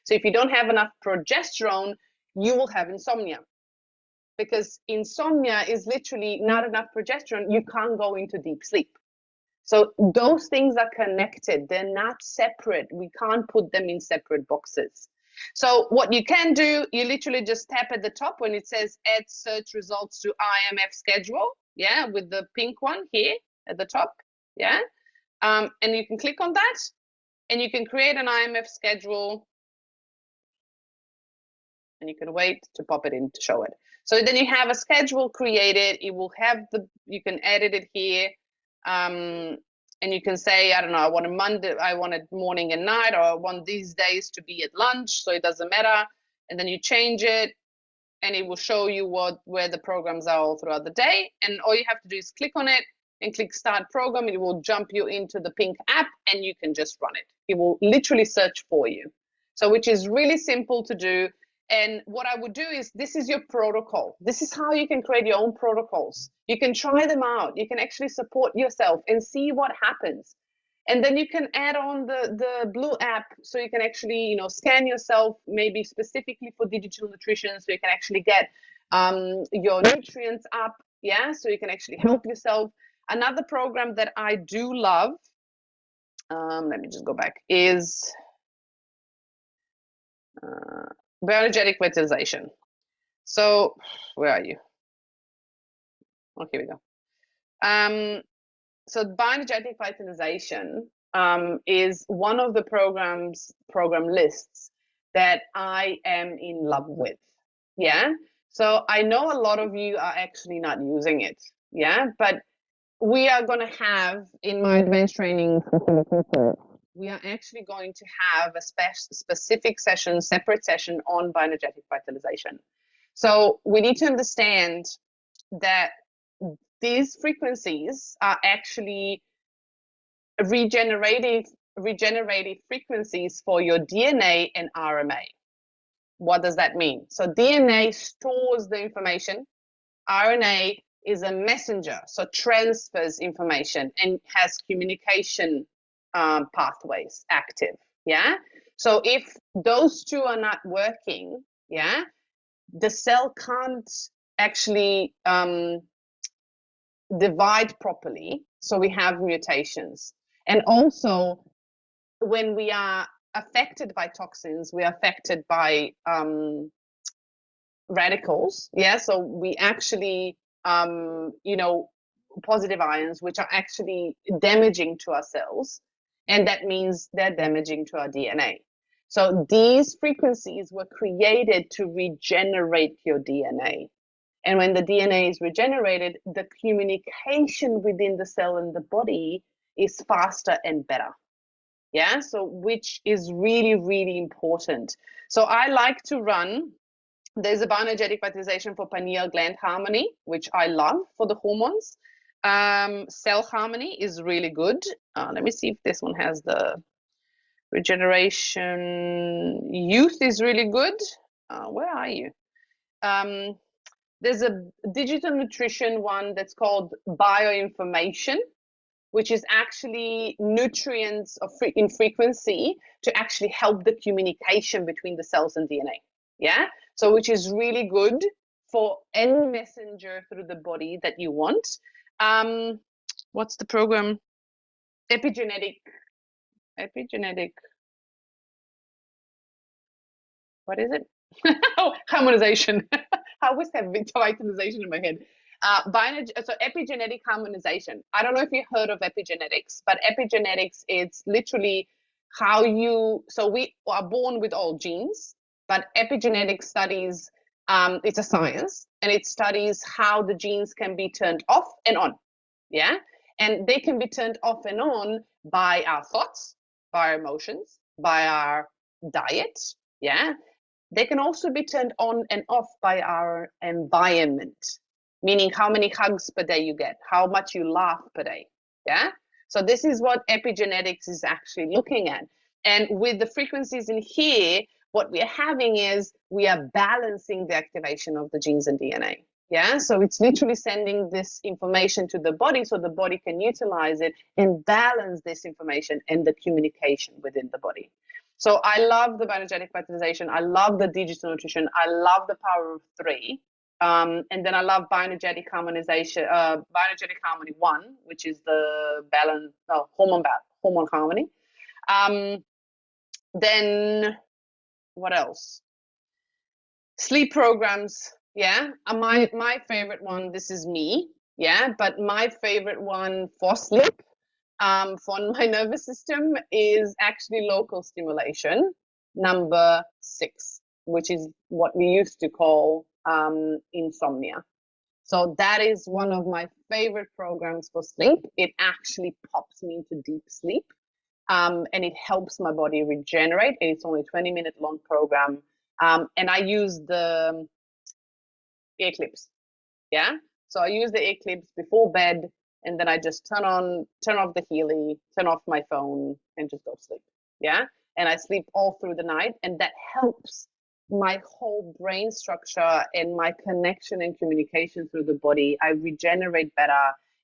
So if you don't have enough progesterone, you will have insomnia, because insomnia is literally not enough progesterone. You can't go into deep sleep. So those things are connected. They're not separate. We can't put them in separate boxes. So what you can do, you literally just tap at the top when it says add search results to IMF schedule. Yeah, with the pink one here at the top. Yeah. And you can click on that and you can create an IMF schedule, and you can wait to pop it in to show it. So then you have a schedule created. It will have you can edit it here. And you can say, I don't know, I want a Monday, I want it morning and night, or I want these days to be at lunch, so it doesn't matter. and then you change it, and it will show you where the programs are all throughout the day. And all you have to do is click on it and click start program. It will jump you into the pink app, and you can just run it. It will literally search for you. So which is really simple to do. And what I would do is, this is your protocol. This is how you can create your own protocols. You can try them out. You can actually support yourself and see what happens. And then you can add on the blue app, so you can actually, you know, scan yourself, maybe specifically for digital nutrition, so you can actually get your nutrients up. Yeah, so you can actually help yourself. Another program that I do love, let me just go back, is bioenergetic vitalization. So where are you? Oh, here we go. So bioenergetic vitalization is one of the program lists that I am in love with. Yeah. So I know a lot of you are actually not using it. Yeah. But we are going to have, in my advanced training, we are actually going to have a specific session, separate session on bioenergetic vitalization. So we need to understand that these frequencies are actually regenerative frequencies for your DNA and RNA. What does that mean? So DNA stores the information. RNA is a messenger, so transfers information and has communication pathways active. Yeah. So if those two are not working, yeah, the cell can't actually divide properly. So we have mutations. And also, when we are affected by toxins, we are affected by radicals. Yeah. So we actually, you know, positive ions, which are actually damaging to our cells. And that means they're damaging to our DNA. So these frequencies were created to regenerate your DNA. And when the DNA is regenerated, the communication within the cell and the body is faster and better. Yeah, so which is really, really important. So I like to run, there's a bioenergetic vitalization for pineal gland harmony, which I love for the hormones. Cell harmony is really good. Let me see if this one has the regeneration. Youth is really good. Where are you? There's a digital nutrition one that's called bioinformation, which is actually nutrients in frequency to actually help the communication between the cells and DNA. Yeah. So which is really good for any messenger through the body that you want. What's the program? Epigenetic. What is it? Oh, harmonization. I always have vitalization in my head. So epigenetic harmonization. I don't know if you heard of epigenetics, but epigenetics, it's literally how you, so we are born with all genes, but epigenetic studies, it's a science, and it studies how the genes can be turned off and on. Yeah. And they can be turned off and on by our thoughts, by our emotions, by our diet. Yeah. They can also be turned on and off by our environment, meaning how many hugs per day you get, how much you laugh per day. Yeah. So this is what epigenetics is actually looking at. And with the frequencies in here, what we're having is we are balancing the activation of the genes and DNA. Yeah. So it's literally sending this information to the body so the body can utilize it and balance this information and the communication within the body. So I love the bioenergetic vitalization. I love the digital nutrition. I love the power of 3. And then I love bioenergetic harmonization, bioenergetic harmony 1, which is the balance, hormone harmony. Then what else? Sleep programs. Yeah. My favorite one, this is me. Yeah. But my favorite one for sleep, for my nervous system, is actually local stimulation, number 6, which is what we used to call insomnia. So that is one of my favorite programs for sleep. It actually pops me into deep sleep, and it helps my body regenerate. And it's only a 20-minute long program. And I use the ear clips. Yeah. So I use the ear clips before bed, and then I just turn off the Healy, turn off my phone, and just go to sleep. Yeah. And I sleep all through the night, and that helps my whole brain structure and my connection and communication through the body. I regenerate better.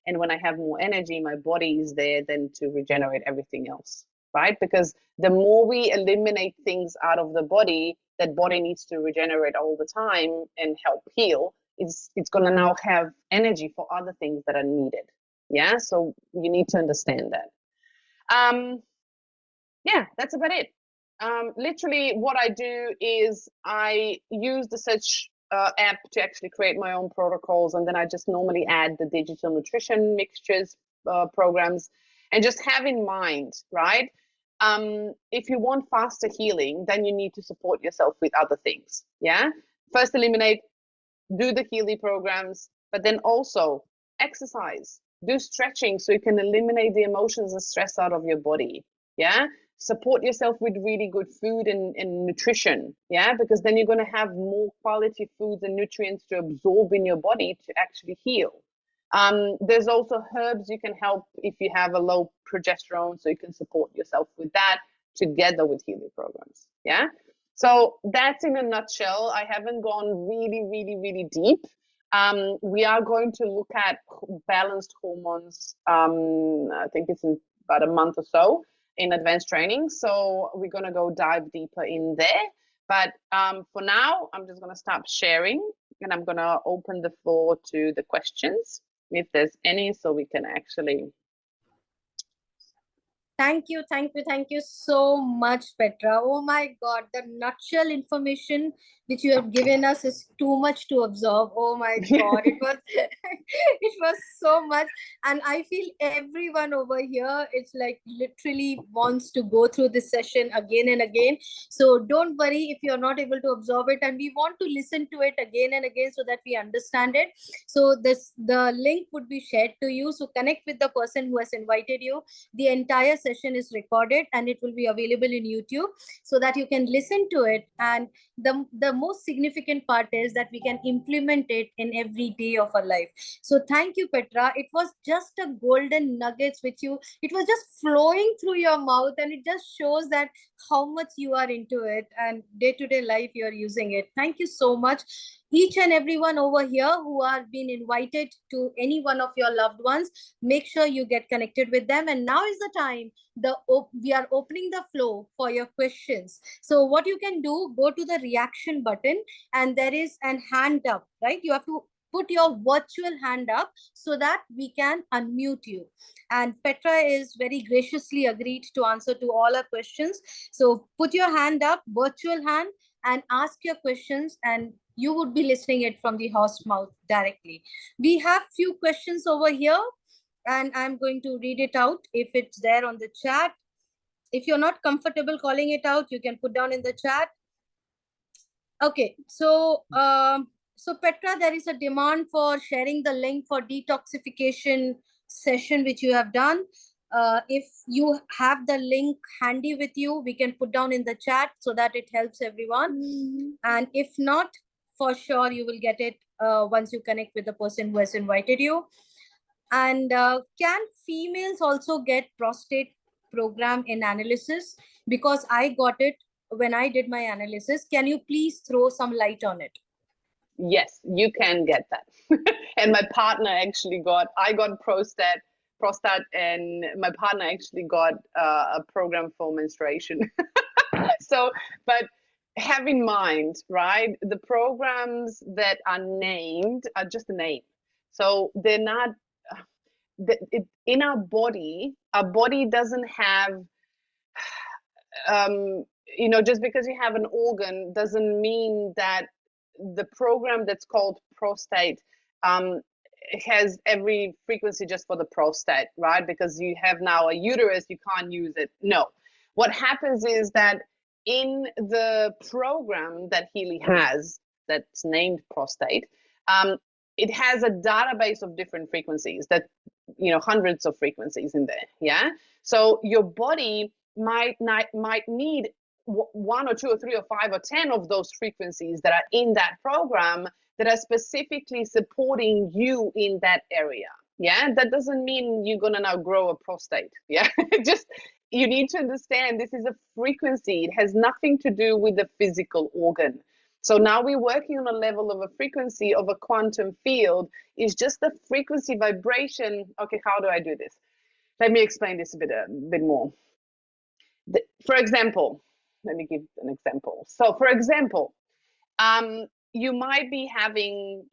And when I have more energy, my body is there then to regenerate everything else, right? Because the more we eliminate things out of the body, that body needs to regenerate all the time and help heal. It's going to now have energy for other things that are needed. Yeah, so you need to understand that. Yeah, that's about it. Literally, what I do is I use the Search app to actually create my own protocols, and then I just normally add the digital nutrition mixtures programs, and just have in mind, right? If you want faster healing, then you need to support yourself with other things. Yeah, first eliminate, do the Healy programs, but then also exercise, do stretching so you can eliminate the emotions and stress out of your body. Yeah, support yourself with really good food and nutrition. Yeah, because then you're going to have more quality foods and nutrients to absorb in your body to actually heal. There's also herbs you can help if you have a low progesterone, so you can support yourself with that together with Healy programs. Yeah, so that's in a nutshell. I haven't gone really, really, really deep. We are going to look at balanced hormones. I think it's in about a month or so in advanced training. So we're going to go dive deeper in there. But for now, I'm just going to stop sharing, and I'm going to open the floor to the questions, if there's any, so we can actually. Thank you, thank you, thank you so much, Petra. Oh my God, the nutshell information which you have given us is too much to absorb. Oh my God, it was it was so much. And I feel everyone over here, it's like literally wants to go through this session again and again. So don't worry if you're not able to absorb it, and we want to listen to it again and again so that we understand it. So the link would be shared to you. So connect with the person who has invited you. The entire session is recorded and it will be available in YouTube so that you can listen to it. And the most significant part is that we can implement it in every day of our life. So thank you, Petra. It was just a golden nuggets with you. It was just flowing through your mouth, and it just shows that how much you are into it and day-to-day life you are using it. Thank you so much. Each and everyone over here who are being invited to any one of your loved ones, make sure you get connected with them. And now is the time we are opening the flow for your questions. So what you can do, go to the reaction button, and there is an hand up, right? You have to put your virtual hand up so that we can unmute you. And Petra is very graciously agreed to answer to all our questions. So put your hand up, virtual hand, and ask your questions, and you would be listening it from the horse mouth directly. We have few questions over here, and I'm going to read it out if it's there on the chat. If you're not comfortable calling it out, you can put down in the chat. Okay, so so Petra, there is a demand for sharing the link for detoxification session which you have done. If you have the link handy with you, we can put down in the chat so that it helps everyone. And if not, for sure you will get it once you connect with the person who has invited you. And can females also get prostate program in analysis? Because I got it when I did my analysis. Can you please throw some light on it? Yes, you can get that. And my partner actually I got prostate, and my partner actually got a program for menstruation. So, but have in mind, right? The programs that are named are just a name. So they're not, in our body doesn't have, just because you have an organ doesn't mean that the program that's called prostate has every frequency just for the prostate, right? Because you have now a uterus, you can't use it. No. What happens is that in the program that Healy has, that's named prostate, it has a database of different frequencies that, hundreds of frequencies in there. Yeah. So your body might need one or two or three or five or 10 of those frequencies that are in that program that are specifically supporting you in that area. Yeah, that doesn't mean you're gonna now grow a prostate. Yeah, just you need to understand this is a frequency. It has nothing to do with the physical organ. So now we're working on a level of a frequency of a quantum field. Is just the frequency vibration. Okay, how do I do this? Let me explain this a bit more. For example, let me give an example. So for example, you might be having,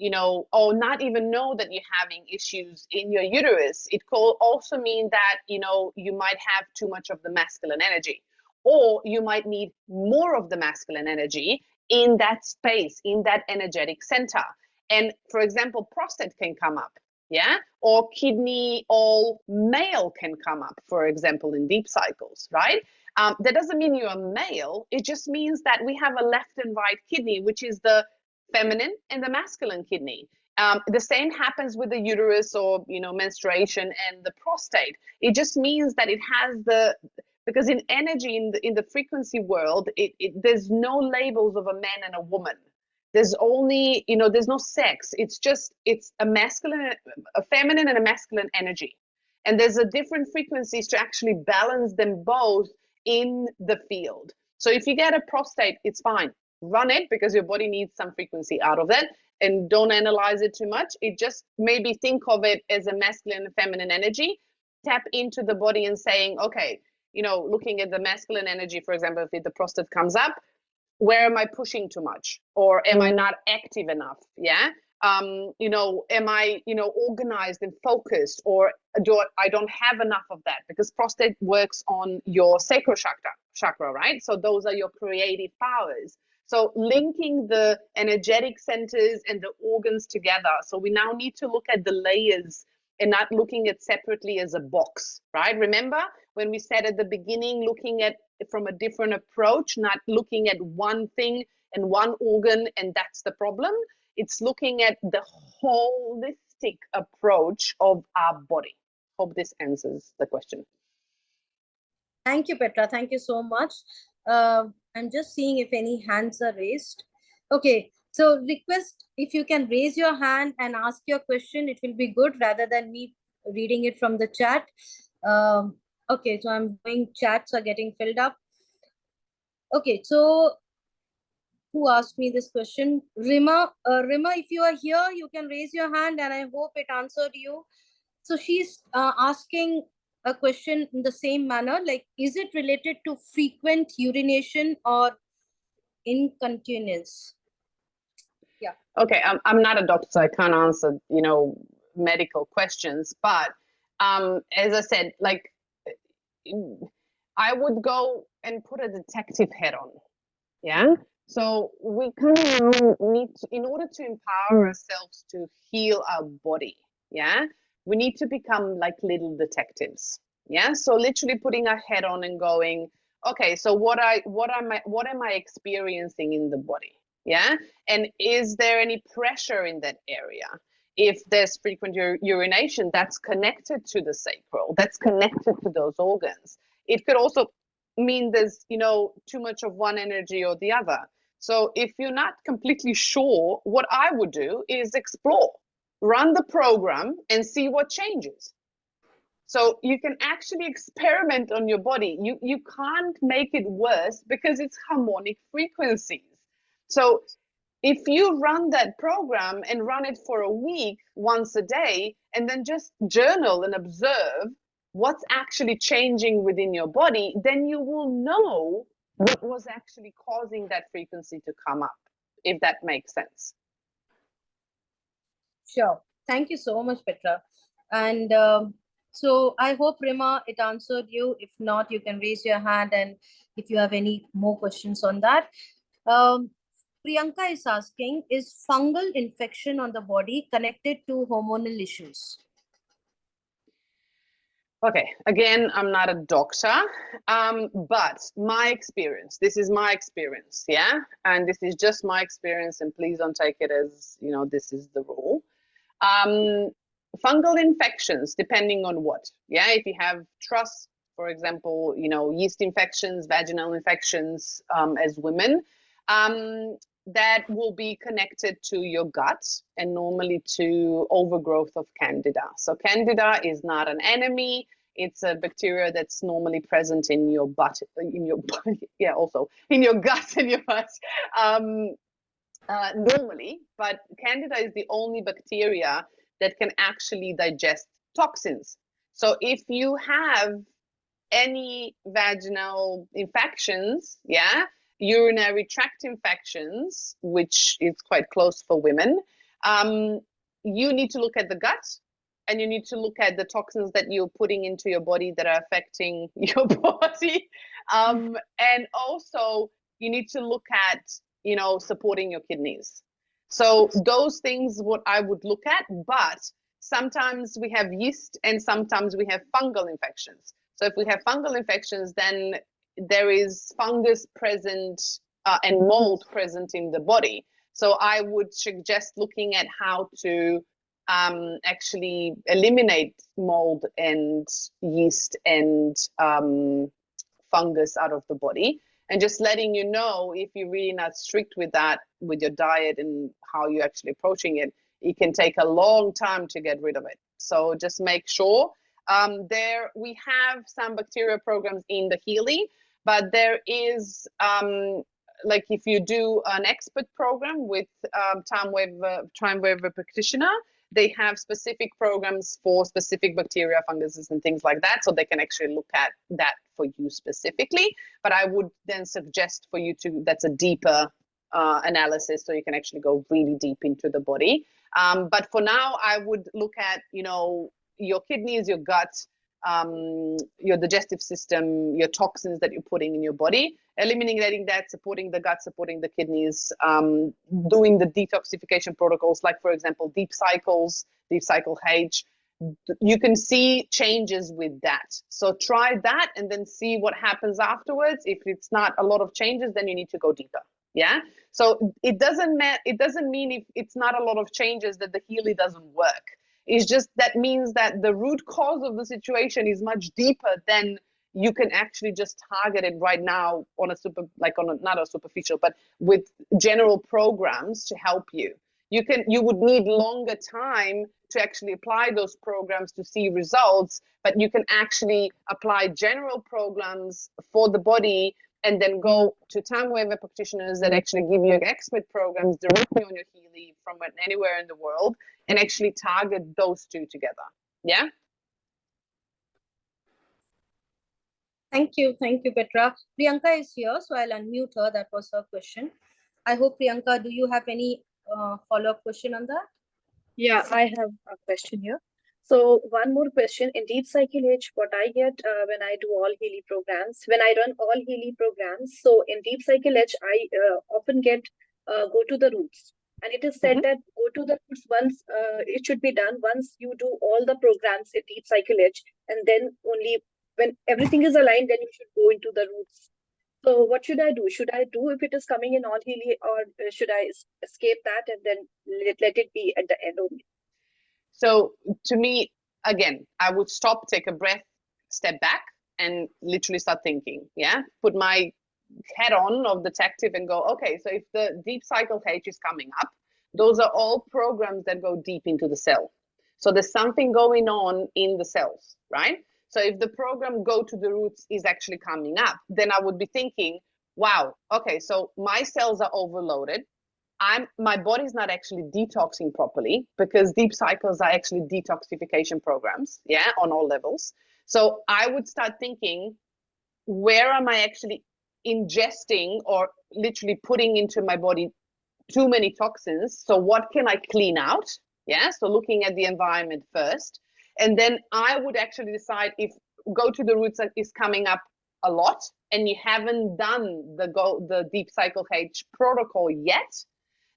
or not even know that you're having issues in your uterus. It could also mean that, you might have too much of the masculine energy, or you might need more of the masculine energy in that space, in that energetic center. And for example, prostate can come up, yeah, or kidney all male can come up, for example, in deep cycles, right? That doesn't mean you're a male. It just means that we have a left and right kidney, which is the feminine and the masculine kidney. The same happens with the uterus or menstruation and the prostate. It just means that it has because in energy in the frequency world, there's no labels of a man and a woman. There's only there's no sex. It's a masculine, a feminine and a masculine energy, and there's a different frequencies to actually balance them both in the field. So if you get a prostate, it's fine. Run it because your body needs some frequency out of it, and don't analyze it too much. It just maybe think of it as a masculine and feminine energy. Tap into the body and saying, okay, looking at the masculine energy, for example, if the prostate comes up, where am I pushing too much, or am I not active enough? Yeah. Am I, organized and focused, or I don't have enough of that? Because prostate works on your sacral chakra, right? So those are your creative powers. So linking the energetic centers and the organs together. So we now need to look at the layers and not looking at separately as a box, right? Remember when we said at the beginning, looking at it from a different approach, not looking at one thing and one organ, and that's the problem. It's looking at the holistic approach of our body. Hope this answers the question. Thank you, Petra. Thank you so much. I'm just seeing if any hands are raised. Okay, so request if you can raise your hand and ask your question, it will be good rather than me reading it from the chat. Okay, so I'm doing chats are getting filled up. Okay, so who asked me this question? Rima, if you are here, you can raise your hand and I hope it answered you. So she's asking a question in the same manner, like, is it related to frequent urination or incontinence? Yeah. Okay, I'm not a doctor, so I can't answer, medical questions. But as I said, like, I would go and put a detective head on. Yeah. So we kind of need to, in order to empower ourselves to heal our body. Yeah. We need to become like little detectives. Yeah. So literally putting our head on and going, okay, so what am I experiencing in the body? Yeah. And is there any pressure in that area? If there's frequent urination, that's connected to the sacral, that's connected to those organs. It could also mean there's too much of one energy or the other. So if you're not completely sure, what I would do is explore, run the program and see what changes. So you can actually experiment on your body. You can't make it worse because it's harmonic frequencies. So if you run that program and run it for a week, once a day, and then just journal and observe what's actually changing within your body, then you will know what was actually causing that frequency to come up, if that makes sense. Sure. Thank you so much, Petra. And so I hope, Rima, it answered you. If not, you can raise your hand, and if you have any more questions on that. Priyanka is asking, is fungal infection on the body connected to hormonal issues? Okay, again, I'm not a doctor, but my experience, this is my experience, yeah? And this is just my experience, and please don't take it as, this is the rule. Fungal infections, depending on what, yeah? If you have for example, yeast infections, vaginal infections as women, that will be connected to your gut and normally to overgrowth of candida. So candida is not an enemy. It's a bacteria that's normally present in your butt, yeah, also in your gut and your butt. Normally, but candida is the only bacteria that can actually digest toxins. So if you have any vaginal infections, yeah, urinary tract infections, which is quite close for women, you need to look at the gut and you need to look at the toxins that you're putting into your body that are affecting your body. And also you need to look at, supporting your kidneys. So those things, what I would look at, but sometimes we have yeast and sometimes we have fungal infections. So if we have fungal infections, then there is fungus present and mold present in the body. So I would suggest looking at how to actually eliminate mold and yeast and fungus out of the body. And just letting you know, if you're really not strict with that, with your diet and how you're actually approaching it, it can take a long time to get rid of it. So just make sure. There we have some bacteria programs in the Healy, but there is like if you do an expert program with time wave practitioner, they have specific programs for specific bacteria, funguses, and things like that. So they can actually look at that for you specifically. But I would then suggest for you to, that's a deeper analysis, so you can actually go really deep into the body. But for now, I would look at, your kidneys, your gut, your digestive system, your toxins that you're putting in your body, eliminating that, supporting the gut, supporting the kidneys, doing the detoxification protocols, like, for example, deep cycle H. You can see changes with that. So try that and then see what happens afterwards. If it's not a lot of changes, then you need to go deeper. Yeah. So it doesn't mean if it's not a lot of changes that the Healy doesn't work. It's just that means that the root cause of the situation is much deeper than you can actually just target it right now on not a superficial, but with general programs to help you. You would need longer time to actually apply those programs to see results, but you can actually apply general programs for the body and then go to time waiver practitioners that actually give you expert programs directly on your Healy from anywhere in the world and actually target those two together. Yeah. Thank you, Petra. Priyanka is here, so I'll unmute her. That was her question. I hope, Priyanka, do you have any follow-up question on that? Yeah, I have a question here. So one more question. In Deep Cycle H, what I get when I do all Healy programs, when I run all Healy programs, so in Deep Cycle H, I often get go to the roots. And it is said that go to the roots once, it should be done once you do all the programs in Deep Cycle H, and then only when everything is aligned, then you should go into the roots. So what should I do? Should I do if it is coming in all Healy, or should I escape that and then let it be at the end only? So to me, again, I would stop, take a breath, step back, and literally start thinking. Yeah, put my head on of detective and go, okay, so if the deep cycle H is coming up, those are all programs that go deep into the cell. So there's something going on in the cells, right? So if the program go to the roots is actually coming up, then I would be thinking, wow, okay, so my cells are overloaded. My body's not actually detoxing properly, because deep cycles are actually detoxification programs, yeah, on all levels. So I would start thinking, where am I actually ingesting or literally putting into my body too many toxins? So what can I clean out? Yeah, so looking at the environment first. And then I would actually decide if go to the roots is coming up a lot and you haven't done the deep cycle H protocol yet,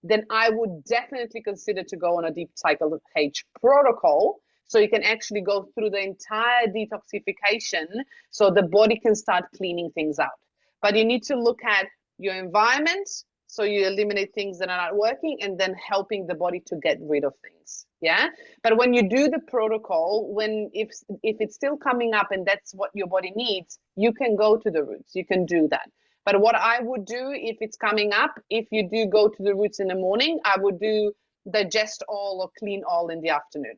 then I would definitely consider to go on a deep cycle H protocol, so you can actually go through the entire detoxification so the body can start cleaning things out. But you need to look at your environment, So you eliminate things that are not working and then helping the body to get rid of things. Yeah. But when you do the protocol, if it's still coming up and that's what your body needs, you can go to the roots. You can do that. But what I would do if it's coming up, if you do go to the roots in the morning, I would do digest all or clean all in the afternoon.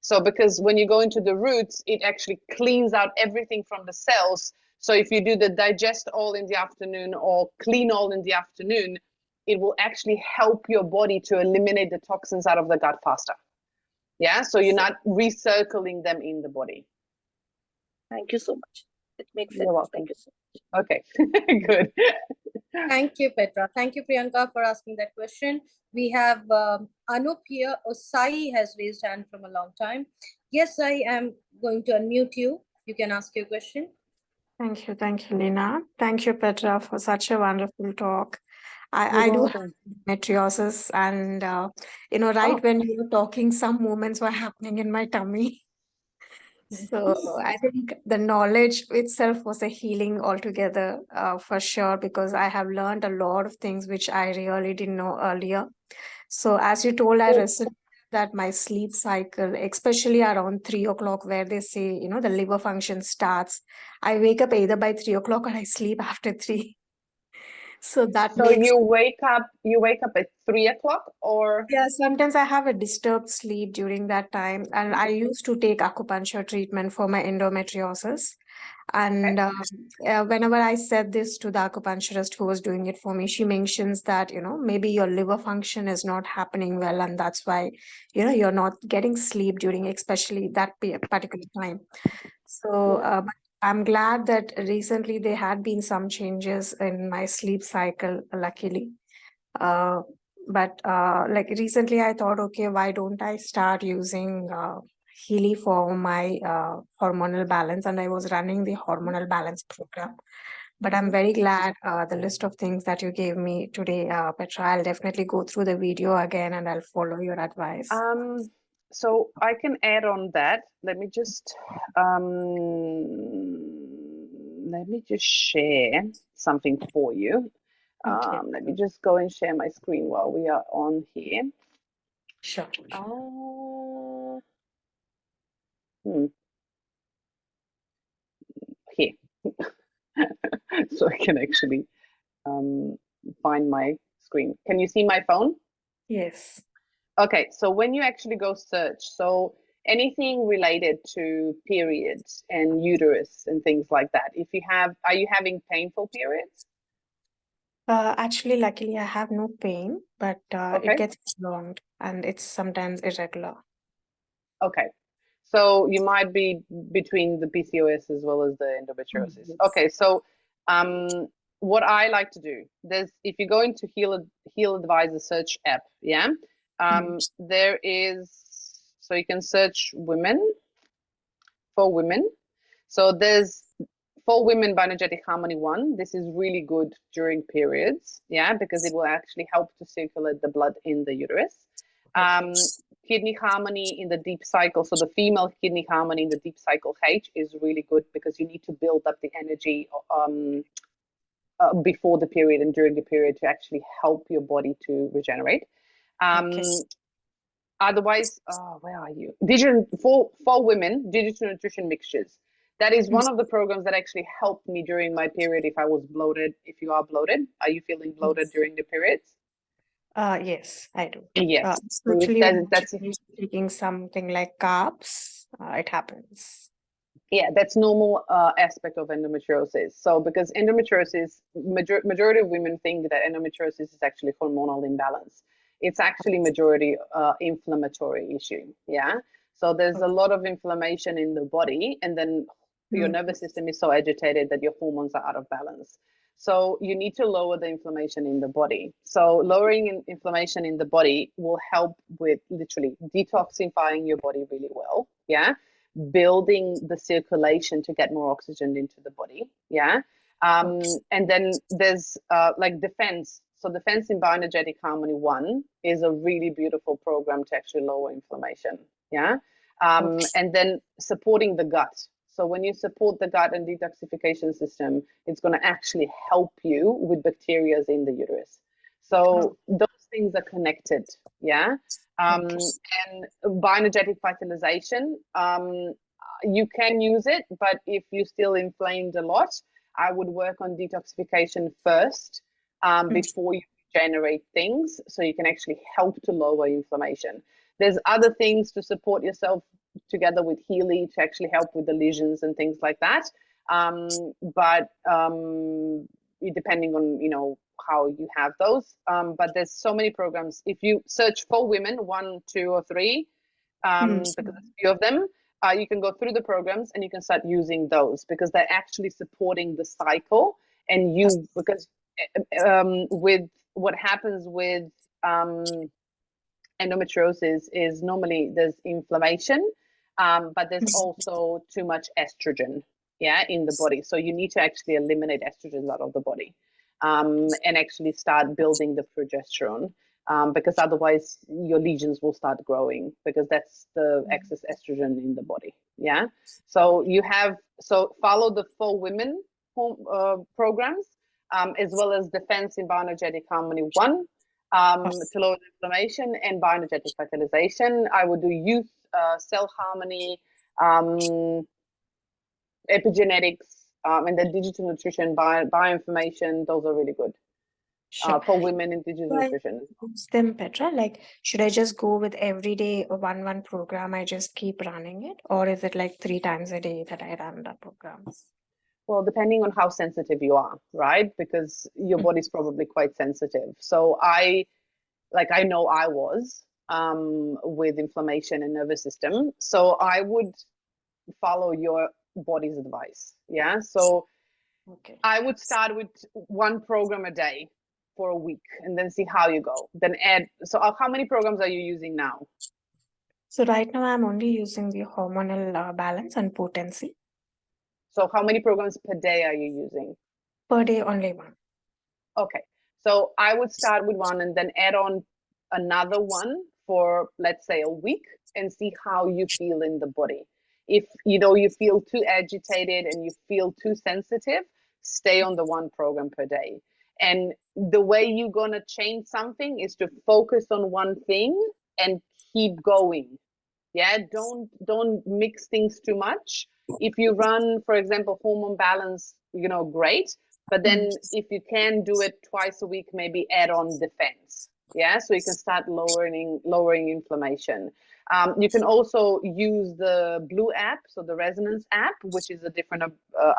So because when you go into the roots, it actually cleans out everything from the cells. So if you do the digest all in the afternoon or clean all in the afternoon, it will actually help your body to eliminate the toxins out of the gut faster. Yeah, so you're not recircling them in the body. Thank you so much. It makes sense. You're welcome. Thank you so much. Okay, good. Thank you, Petra. Thank you, Priyanka, for asking that question. We have Anup here. Osai has raised hand from a long time. Yes, I am going to unmute you. You can ask your question. Thank you, Lina. Thank you, Petra, for such a wonderful talk. I do have endometriosis, and right when you were talking, some movements were happening in my tummy. So I think the knowledge itself was a healing altogether, for sure, because I have learned a lot of things which I really didn't know earlier. So as you told, I resonated that my sleep cycle, especially around 3 o'clock, where they say, the liver function starts. I wake up either by 3 o'clock or I sleep after 3. So that So makes you wake up at 3 o'clock, or yeah, sometimes I have a disturbed sleep during that time, and I used to take acupuncture treatment for my endometriosis. And whenever I said this to the acupuncturist who was doing it for me, she mentions that, maybe your liver function is not happening well, and that's why, you're not getting sleep during especially that particular time. So, but I'm glad that recently there had been some changes in my sleep cycle, luckily. Uh, but like recently, I thought, okay, why don't I start using Healy for my hormonal balance? And I was running the hormonal balance program. But I'm very glad the list of things that you gave me today, Petra. I'll definitely go through the video again and I'll follow your advice. So I can add on that. Let me just share something for you. Okay. Let me just go and share my screen while we are on here. Sure. Here. So I can actually find my screen. Can you see my phone? Yes. Okay, so when you actually go search, so anything related to periods and uterus and things like that, are you having painful periods? Actually, luckily, I have no pain, but Okay. it gets prolonged and it's sometimes irregular. Okay. So you might be between the PCOS as well as the endometriosis. Yes. Okay, so what I like to do, if you go into Heal-Advisor search app, yeah, there is, so you can search for women. So there's for women Bioenergetic Harmony 1. This is really good during periods, yeah, because it will actually help to circulate the blood in the uterus. Kidney Harmony in the deep cycle, so the female Kidney Harmony in the deep cycle H is really good because you need to build up the energy before the period and during the period to actually help your body to regenerate. Otherwise, where are you? For women, digital nutrition mixtures. That is one of the programs that actually helped me during my period if I was bloated. If you are bloated, are you feeling bloated during the periods? Yes, I do. Yes. Especially when that's taking something like carbs, it happens. Yeah, that's normal aspect of endometriosis. So because endometriosis, majority of women think that endometriosis is actually hormonal imbalance. It's actually majority inflammatory issue. Yeah. So there's a lot of inflammation in the body, and then your nervous system is so agitated that your hormones are out of balance. So you need to lower the inflammation in the body. So lowering inflammation in the body will help with literally detoxifying your body really well. Yeah. Building the circulation to get more oxygen into the body. Yeah. And then there's like defense. So defense in Bioenergetic Harmony 1 is a really beautiful program to actually lower inflammation. Yeah. And then supporting the gut. So when you support the gut and detoxification system, it's going to actually help you with bacteria in the uterus. So those things are connected. Yeah. Okay. And bioenergetic vitalization, you can use it, but if you're still inflamed a lot, I would work on detoxification first, before you generate things, so you can actually help to lower inflammation. There's other things to support yourself together with Healy to actually help with the lesions and things like that. But depending on, how you have those. But there's so many programs. If you search for women, 1, 2, or 3, because there's a few of them, you can go through the programs and you can start using those, because they're actually supporting the cycle. And because with what happens with endometriosis is normally there's inflammation, but there's also too much estrogen, in the body. So you need to actually eliminate estrogen out of the body, and actually start building the progesterone, because otherwise your lesions will start growing, because that's the excess estrogen in the body. Yeah. So follow the For Women programs, as well as Defense in Bioenergetic Harmony 1, to lower inflammation, and bioenergetic vitalization. I would do youth, cell harmony, epigenetics, and then digital nutrition, bioinformation. Those are really good. Sure. For women in digital nutrition. Use them, Petra? Like, should I just go with every day a one program? I just keep running it, or is it like 3 times a day that I run the programs? Well, depending on how sensitive you are, right? Because your body's probably quite sensitive. So I know I was with inflammation and nervous system. So I would follow your body's advice. Yeah. So I would start with 1 program a day for a week, and then see how you go. Then add. So how many programs are you using now? So right now I'm only using the hormonal balance and potency. So how many programs per day are you using? Per day, only 1. Okay. So I would start with 1 and then add on another 1 for, let's say, a week, and see how you feel in the body. If you feel too agitated and you feel too sensitive, stay on the 1 program per day. And the way you're going to change something is to focus on one thing and keep going. Yeah, don't mix things too much. If you run, for example, hormone balance, great. But then if you can do it twice a week, maybe add on defense. Yeah, so you can start lowering inflammation. You can also use the Blue app, so the Resonance app, which is a different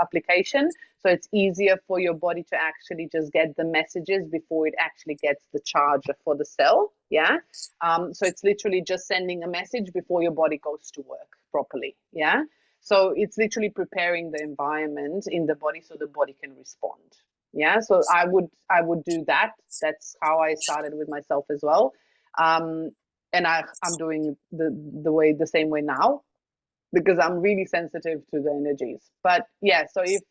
application. So it's easier for your body to actually just get the messages before it actually gets the charger for the cell. Yeah. So it's literally just sending a message before your body goes to work properly. Yeah. So it's literally preparing the environment in the body so the body can respond. Yeah. So I would do that. That's how I started with myself as well. And I'm doing the same way now, because I'm really sensitive to the energies. But yeah, so if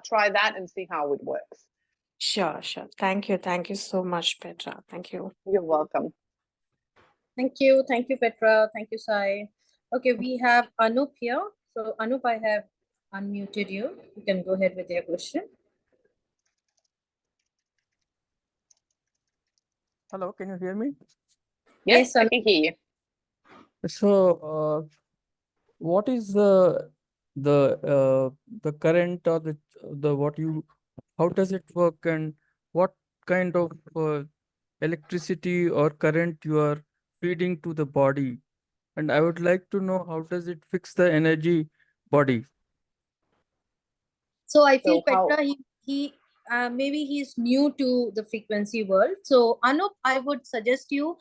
try that and see how it works. Sure. Thank you so much, Petra. Thank you. You're welcome. Thank you, Petra. Thank you, Sai. Okay, we have Anup here. So Anup, I have unmuted you. You can go ahead with your question. Hello, can you hear me? Yes, I can hear you. So, what is the current, or how does it work, and what kind of electricity or current you are feeding to the body? And I would like to know, how does it fix the energy body? So I feel So how- Petra, he maybe he's new to the frequency world. So Anup, I would suggest you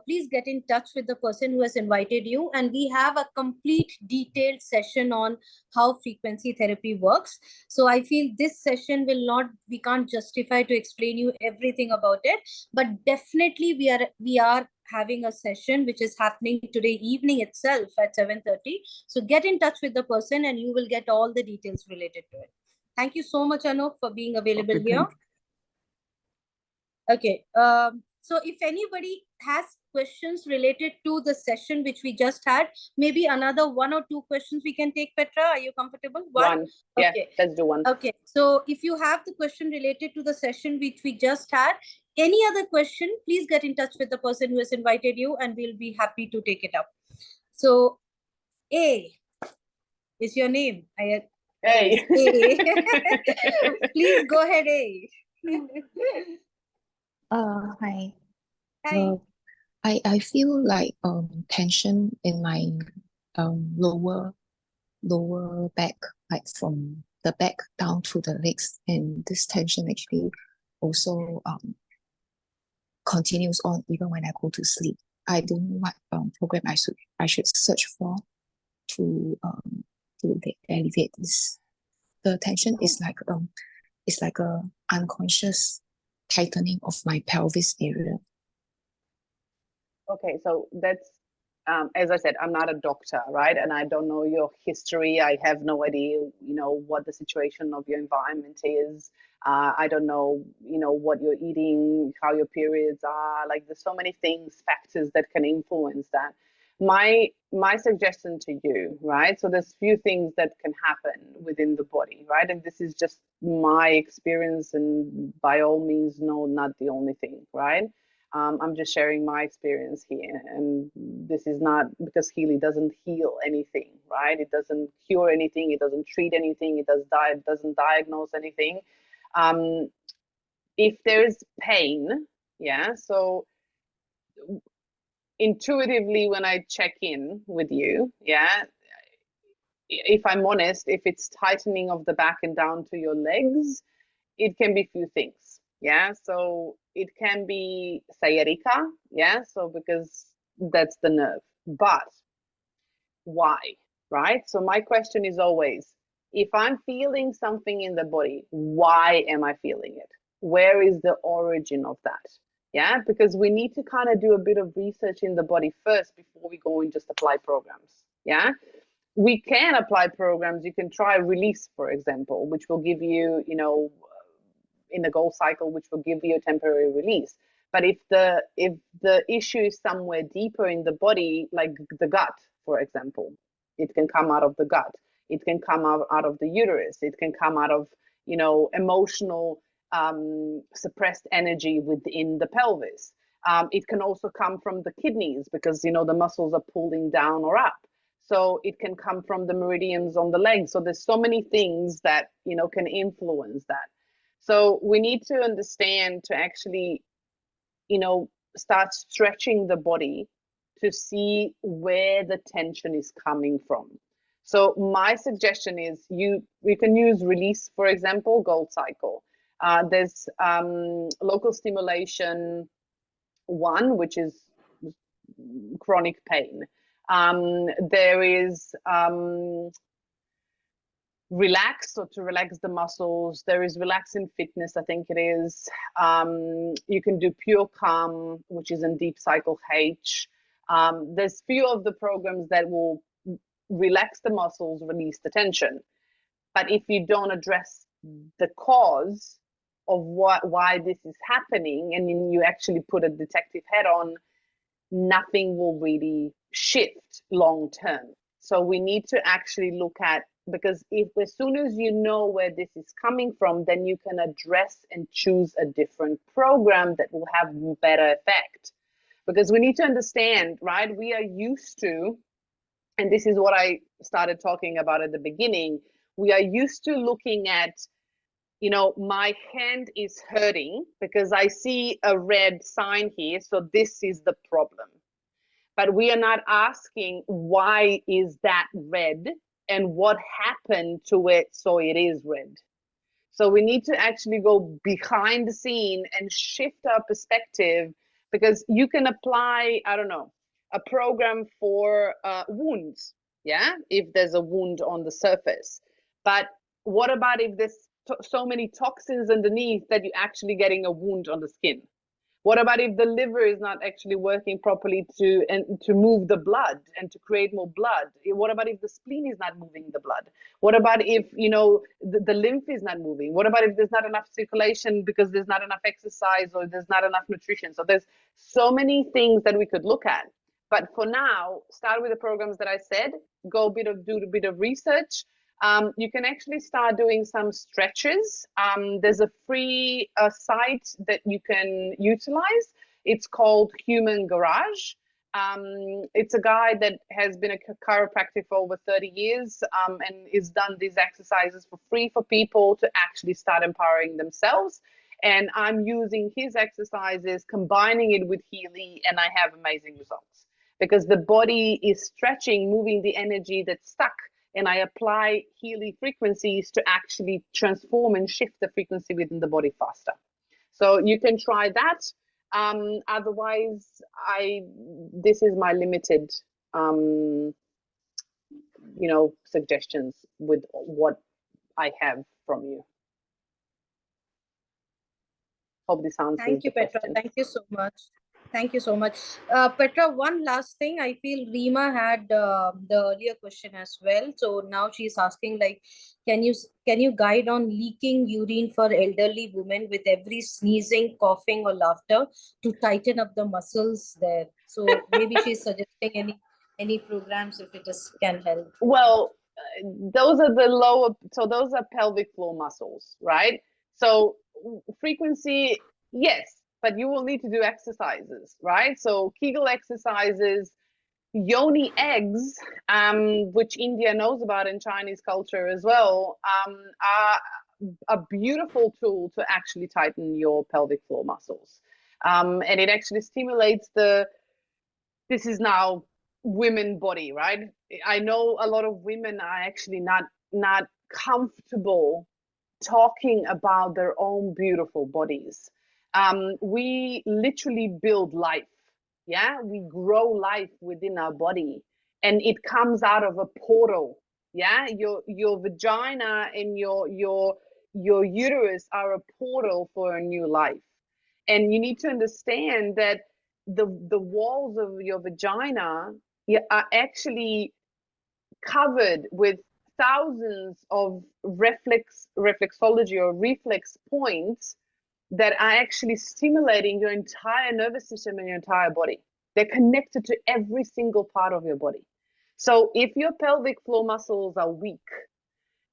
please get in touch with the person who has invited you, and we have a complete detailed session on how frequency therapy works. So I feel this session we can't justify to explain you everything about it, but definitely we are having a session which is happening today evening itself at 7:30. So get in touch with the person and you will get all the details related to it. Thank you so much, Anup, for being available Okay, here. thank you. Okay. So if anybody has questions related to the session which we just had. Maybe another 1 or 2 questions we can take, Petra. Are you comfortable? One. Yeah, Okay. let's do one. Okay. So if you have the question related to the session which we just had, any other question, please get in touch with the person who has invited you and we'll be happy to take it up. So A is your name. Hey. A. Please go ahead, A. Hi. Hi. I feel like tension in my lower back, like from the back down to the legs, and this tension actually also continues on even when I go to sleep. I don't know what program I should search for to alleviate this. The tension is like a unconscious tightening of my pelvis area. Okay, so that's as I said, I'm not a doctor, right? And I don't know your history. I have no idea, what the situation of your environment is. I don't know, what you're eating, how your periods are. Like, there's so many things, factors that can influence that. My suggestion to you, right? So there's few things that can happen within the body, right? And this is just my experience, and by all means, no, not the only thing, right? I'm just sharing my experience here, and this is not because Healy doesn't heal anything, right? It doesn't cure anything, it doesn't treat anything, it doesn't diagnose anything. If there's pain, yeah, so intuitively when I check in with you, yeah, if I'm honest, if it's tightening of the back and down to your legs, it can be few things. Yeah, so it can be sciatica. Yeah, so because that's the nerve. But why? Right? So my question is always, if I'm feeling something in the body, why am I feeling it? Where is the origin of that? Yeah, because we need to kind of do a bit of research in the body first before we go and just apply programs. Yeah, we can apply programs. You can try release, for example, which will give you, in the goal cycle, which will give you a temporary release. But if the issue is somewhere deeper in the body, like the gut, for example, it can come out of the gut. It can come out of the uterus. It can come out of, emotional suppressed energy within the pelvis. It can also come from the kidneys because, the muscles are pulling down or up. So it can come from the meridians on the legs. So there's so many things that, can influence that. So we need to understand to actually, start stretching the body to see where the tension is coming from. So my suggestion is you can use release, for example, gold cycle. There's local stimulation 1, which is chronic pain. There is relax, so to relax the muscles. There is relax in fitness, I think it is. You can do pure calm, which is in deep cycle H. There's few of the programs that will relax the muscles, release the tension. But if you don't address the cause of why this is happening, and then you actually put a detective head on, nothing will really shift long term. So we need to actually look at, because if as soon as you know where this is coming from, then you can address and choose a different program that will have better effect. Because we need to understand, right? We are used to, and this is what I started talking about at the beginning, we are used to looking at, my hand is hurting because I see a red sign here, so this is the problem. But we are not asking why is that red and what happened to it so it is red. So we need to actually go behind the scene and shift our perspective, because you can apply, I don't know, a program for wounds, yeah, if there's a wound on the surface. But what about if there's so many toxins underneath that you're actually getting a wound on the skin? What about if the liver is not actually working properly to move the blood and to create more blood? What about if the spleen is not moving the blood? What about if, you know, the lymph is not moving? What about if there's not enough circulation because there's not enough exercise or there's not enough nutrition? So there's so many things that we could look at. But for now, start with the programs that I said, do a bit of research. You can actually start doing some stretches. There's a free site that you can utilize. It's called Human Garage. It's a guy that has been a chiropractor for over 30 years and has done these exercises for free for people to actually start empowering themselves. And I'm using his exercises, combining it with Healy, and I have amazing results because the body is stretching, moving the energy that's stuck. And I apply Healy frequencies to actually transform and shift the frequency within the body faster. So you can try that. Otherwise, this is my limited, suggestions with what I have from you. Hope this answers Thank you, the Petra. question. Thank you so much. Thank you so much. Petra, one last thing. I feel Rima had the earlier question as well. So now she's asking, like, can you guide on leaking urine for elderly women with every sneezing, coughing, or laughter to tighten up the muscles there? So maybe she's suggesting any programs if it can help. Well, those are those are pelvic floor muscles, right? So frequency, yes, but you will need to do exercises, right? So Kegel exercises, yoni eggs, which India knows about in Chinese culture as well, are a beautiful tool to actually tighten your pelvic floor muscles. And it actually stimulates this is now women body, right? I know a lot of women are actually not comfortable talking about their own beautiful bodies. We literally build life. Yeah, we grow life within our body, and it comes out of a portal. Yeah, your vagina and your uterus are a portal for a new life, and you need to understand that the walls of your vagina are actually covered with thousands of reflexology or reflex points that are actually stimulating your entire nervous system and your entire body. They're connected to every single part of your body. So if your pelvic floor muscles are weak,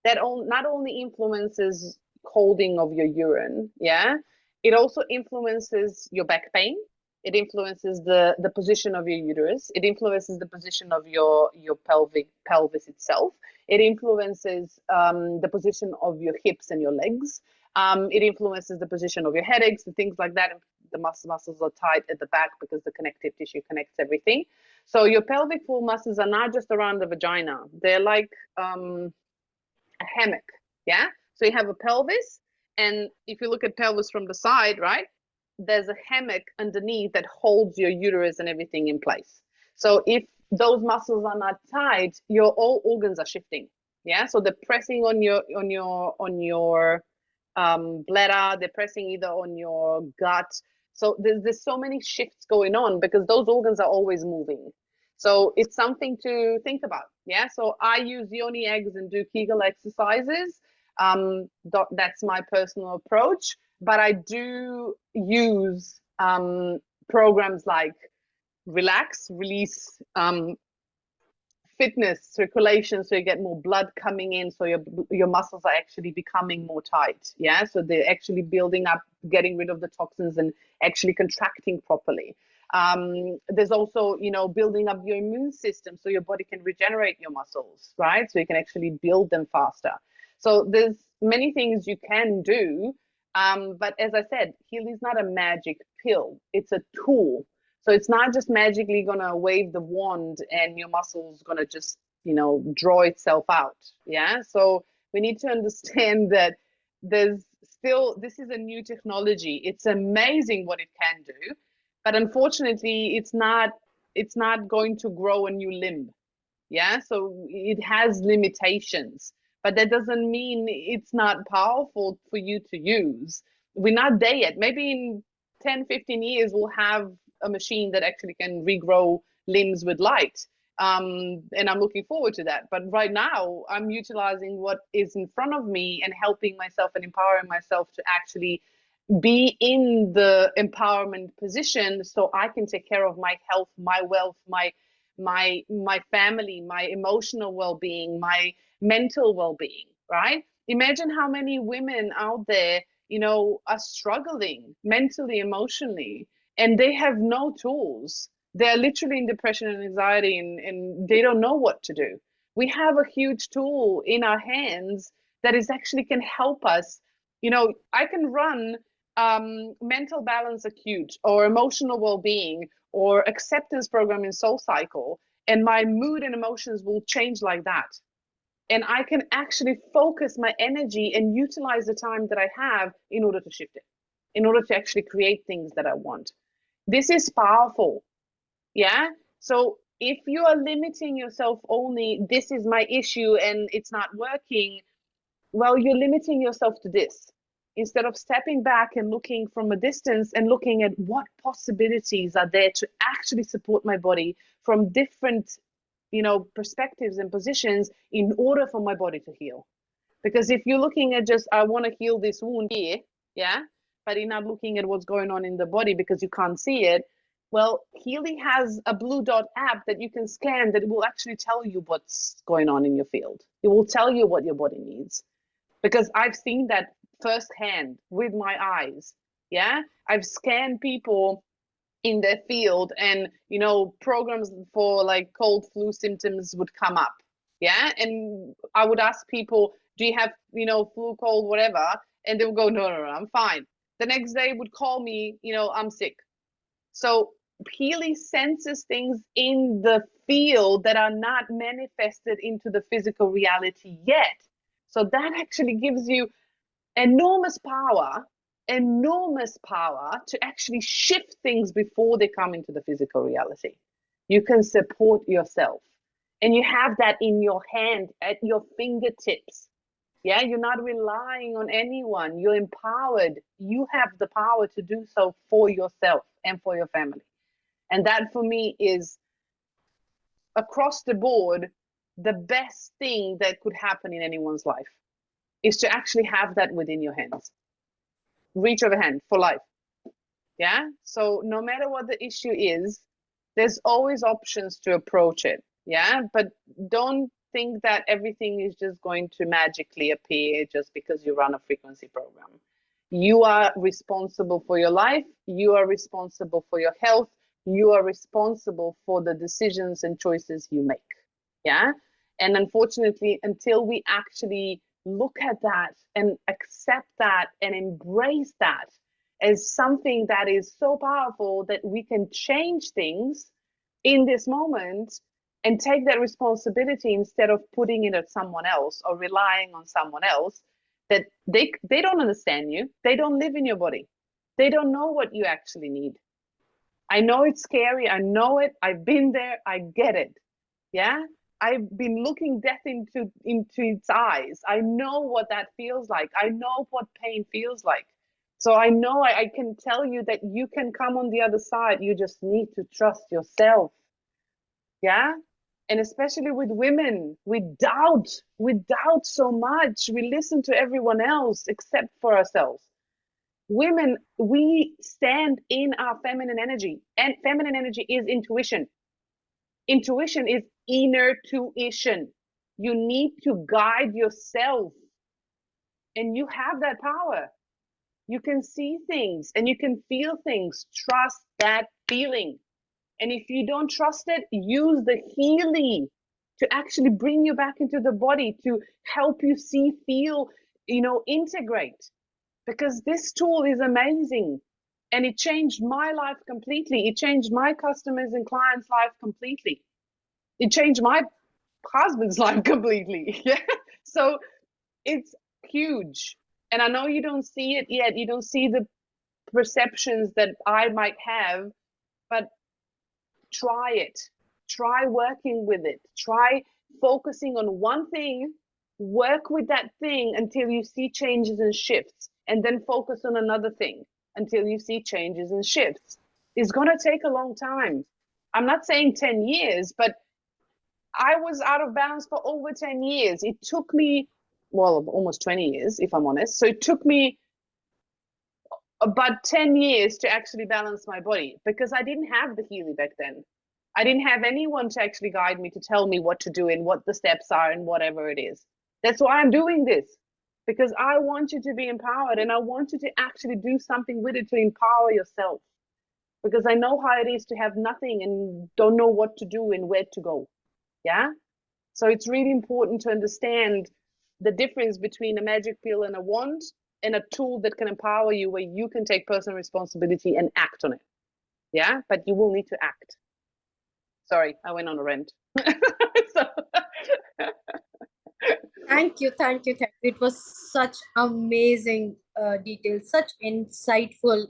that not only influences holding of your urine, yeah, it also influences your back pain. It influences the position of your uterus. It influences the position of your pelvis itself. It influences the position of your hips and your legs. It influences the position of your headaches and things like that. The muscles are tight at the back because the connective tissue connects everything. So your pelvic floor muscles are not just around the vagina. They're like a hammock, yeah? So you have a pelvis, and if you look at pelvis from the side, right, there's a hammock underneath that holds your uterus and everything in place. So if those muscles are not tight, your all organs are shifting, yeah? So they're pressing on your bladder, they're pressing either on your gut. So there's so many shifts going on because those organs are always moving. So it's something to think about. Yeah. So I use yoni eggs and do Kegel exercises. That's my personal approach. But I do use programs like relax, release, fitness, circulation, so you get more blood coming in, so your muscles are actually becoming more tight. Yeah. So they're actually building up, getting rid of the toxins and actually contracting properly. There's also, building up your immune system so your body can regenerate your muscles, right? So you can actually build them faster. So there's many things you can do. But as I said, Healy is not a magic pill. It's a tool. So it's not just magically going to wave the wand and your muscles going to just, draw itself out. Yeah. So we need to understand that this is a new technology. It's amazing what it can do. But unfortunately, it's not going to grow a new limb. Yeah. So it has limitations, but that doesn't mean it's not powerful for you to use. We're not there yet. Maybe in 10, 15 years, we'll have a machine that actually can regrow limbs with light. And I'm looking forward to that. But right now, I'm utilizing what is in front of me and helping myself and empowering myself to actually be in the empowerment position so I can take care of my health, my wealth, my family, my emotional well-being, my mental well-being, right? Imagine how many women out there, you know, are struggling mentally, emotionally, and they have no tools. They're literally in depression and anxiety, and they don't know what to do. We have a huge tool in our hands that is actually can help us. You know, I can run mental balance acute or emotional well-being or acceptance program in Soul Cycle, and my mood and emotions will change like that. And I can actually focus my energy and utilize the time that I have in order to shift it, in order to actually create things that I want. This is powerful. Yeah. So if you are limiting yourself only, this is my issue and it's not working, well, you're limiting yourself to this instead of stepping back and looking from a distance and looking at what possibilities are there to actually support my body from different, you know, perspectives and positions in order for my body to heal. Because if you're looking at just, I want to heal this wound here, yeah, but you're not looking at what's going on in the body because you can't see it, well, Healy has a blue dot app that you can scan that will actually tell you what's going on in your field. It will tell you what your body needs. Because I've seen that firsthand with my eyes. Yeah, I've scanned people in their field, and you know, programs for like cold flu symptoms would come up. Yeah, and I would ask people, do you have, you know, flu, cold, whatever? And they would go, no, I'm fine. The next day would call me, you know, I'm sick. So Healy senses things in the field that are not manifested into the physical reality yet. So that actually gives you enormous power to actually shift things before they come into the physical reality. You can support yourself, and you have that in your hand, at your fingertips. Yeah, you're not relying on anyone. You're empowered. You have the power to do so for yourself and for your family. And that for me is across the board the best thing that could happen in anyone's life, is to actually have that within your hands. Reach of a hand for life. Yeah. So no matter what the issue is, there's always options to approach it. Yeah. But don't think that everything is just going to magically appear just because you run a frequency program. You are responsible for your life. You are responsible for your health. You are responsible for the decisions and choices you make. Yeah. And unfortunately, until we actually look at that and accept that and embrace that as something that is so powerful that we can change things in this moment and take that responsibility instead of putting it at someone else or relying on someone else, that they don't understand you. They don't live in your body. They don't know what you actually need. I know it's scary. I know it. I've been there. I get it. Yeah. I've been looking death into its eyes. I know what that feels like. I know what pain feels like. So I know I can tell you that you can come on the other side. You just need to trust yourself. Yeah. And especially with women, we doubt so much. We listen to everyone else except for ourselves. Women, we stand in our feminine energy, and feminine energy is intuition. Intuition is inner tuition. You need to guide yourself, and you have that power. You can see things and you can feel things. Trust that feeling. And if you don't trust it, use the Healy to actually bring you back into the body, to help you see, feel, you know, integrate. Because this tool is amazing. And it changed my life completely. It changed my customers and clients' life completely. It changed my husband's life completely. Yeah. So it's huge. And I know you don't see it yet. You don't see the perceptions that I might have, but try it. Try working with it. Try focusing on one thing, work with that thing until you see changes and shifts, and then focus on another thing. until you see changes and shifts. It's going to take a long time. I'm not saying 10 years, but I was out of balance for over 10 years. It took me, well, almost 20 years, if I'm honest. So it took me about 10 years to actually balance my body, because I didn't have the Healy back then. I didn't have anyone to actually guide me, to tell me what to do and what the steps are and whatever it is. That's why I'm doing this, because I want you to be empowered, and I want you to actually do something with it to empower yourself, because I know how it is to have nothing and don't know what to do and where to go. Yeah. So it's really important to understand the difference between a magic pill and a wand, and a tool that can empower you, where you can take personal responsibility and act on it. Yeah. But you will need to act. Sorry, I went on a rant. So, thank you, thank you, thank you. It was such amazing details, such insightful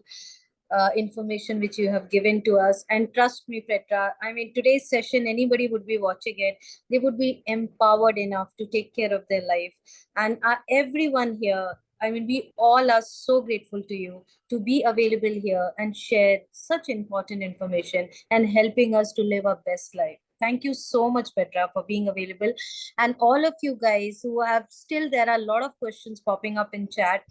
information which you have given to us. And trust me, Petra, I mean, today's session, anybody would be watching it, they would be empowered enough to take care of their life. And everyone here, I mean, we all are so grateful to you to be available here and share such important information and helping us to live our best life. Thank you so much, Petra, for being available. And all of you guys who have still, there are a lot of questions popping up in chat.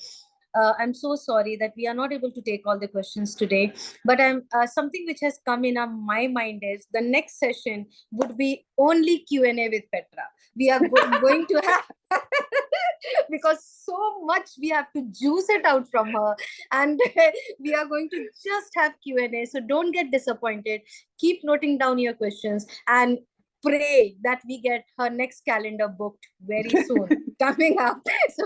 I'm so sorry that we are not able to take all the questions today, but I'm something which has come in my mind is the next session would be only Q&A with Petra. We are going to have because so much we have to juice it out from her, and we are going to just have Q&A. So don't get disappointed. Keep noting down your questions and pray that we get her next calendar booked very soon coming up. So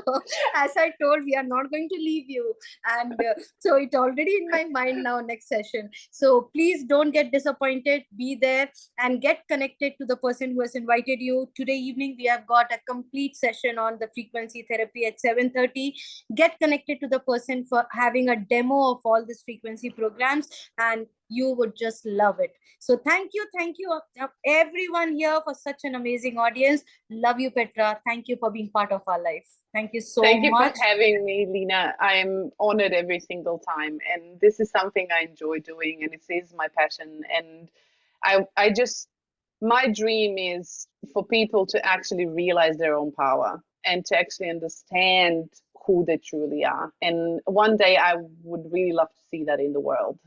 as I told, we are not going to leave you, and so it's already in my mind now, next session. So please don't get disappointed, be there and get connected to the person who has invited you. Today evening we have got a complete session on the frequency therapy at 7:30. Get connected to the person for having a demo of all these frequency programs, and you would just love it. So thank you everyone here for such an amazing audience. Love you, Petra. Thank you for being part of our life. Thank you so much. Thank you for having me, Lena. I'm honored every single time, and this is something I enjoy doing, and it is my passion. And I just, my dream is for people to actually realize their own power and to actually understand who they truly are. And one day I would really love to see that in the world,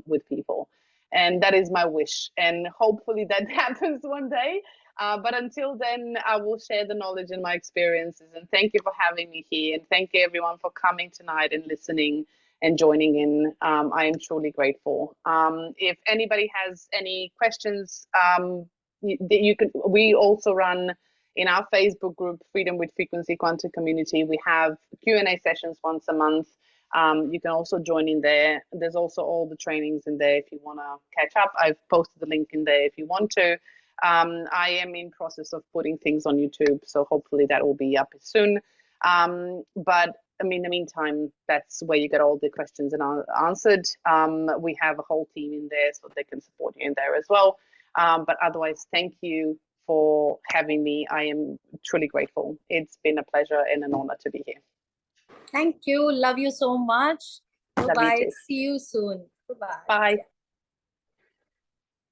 with people. And that is my wish. And hopefully that happens one day. But until then, I will share the knowledge and my experiences. And thank you for having me here. And thank you, everyone, for coming tonight and listening and joining in. I am truly grateful. If anybody has any questions, you can. We also run in our Facebook group, Freedom with Frequency Quantum Community. We have Q&A sessions once a month. You can also join in there. There's also all the trainings in there if you want to catch up. I've posted the link in there if you want to. I am in process of putting things on YouTube, so hopefully that will be up soon. But I mean, in the meantime, that's where you get all the questions and answered. We have a whole team in there, so they can support you in there as well. But otherwise, thank you for having me. I am truly grateful. It's been a pleasure and an honor to be here. Thank you. Love you so much. Bye-bye. See you soon. Bye-bye. Bye.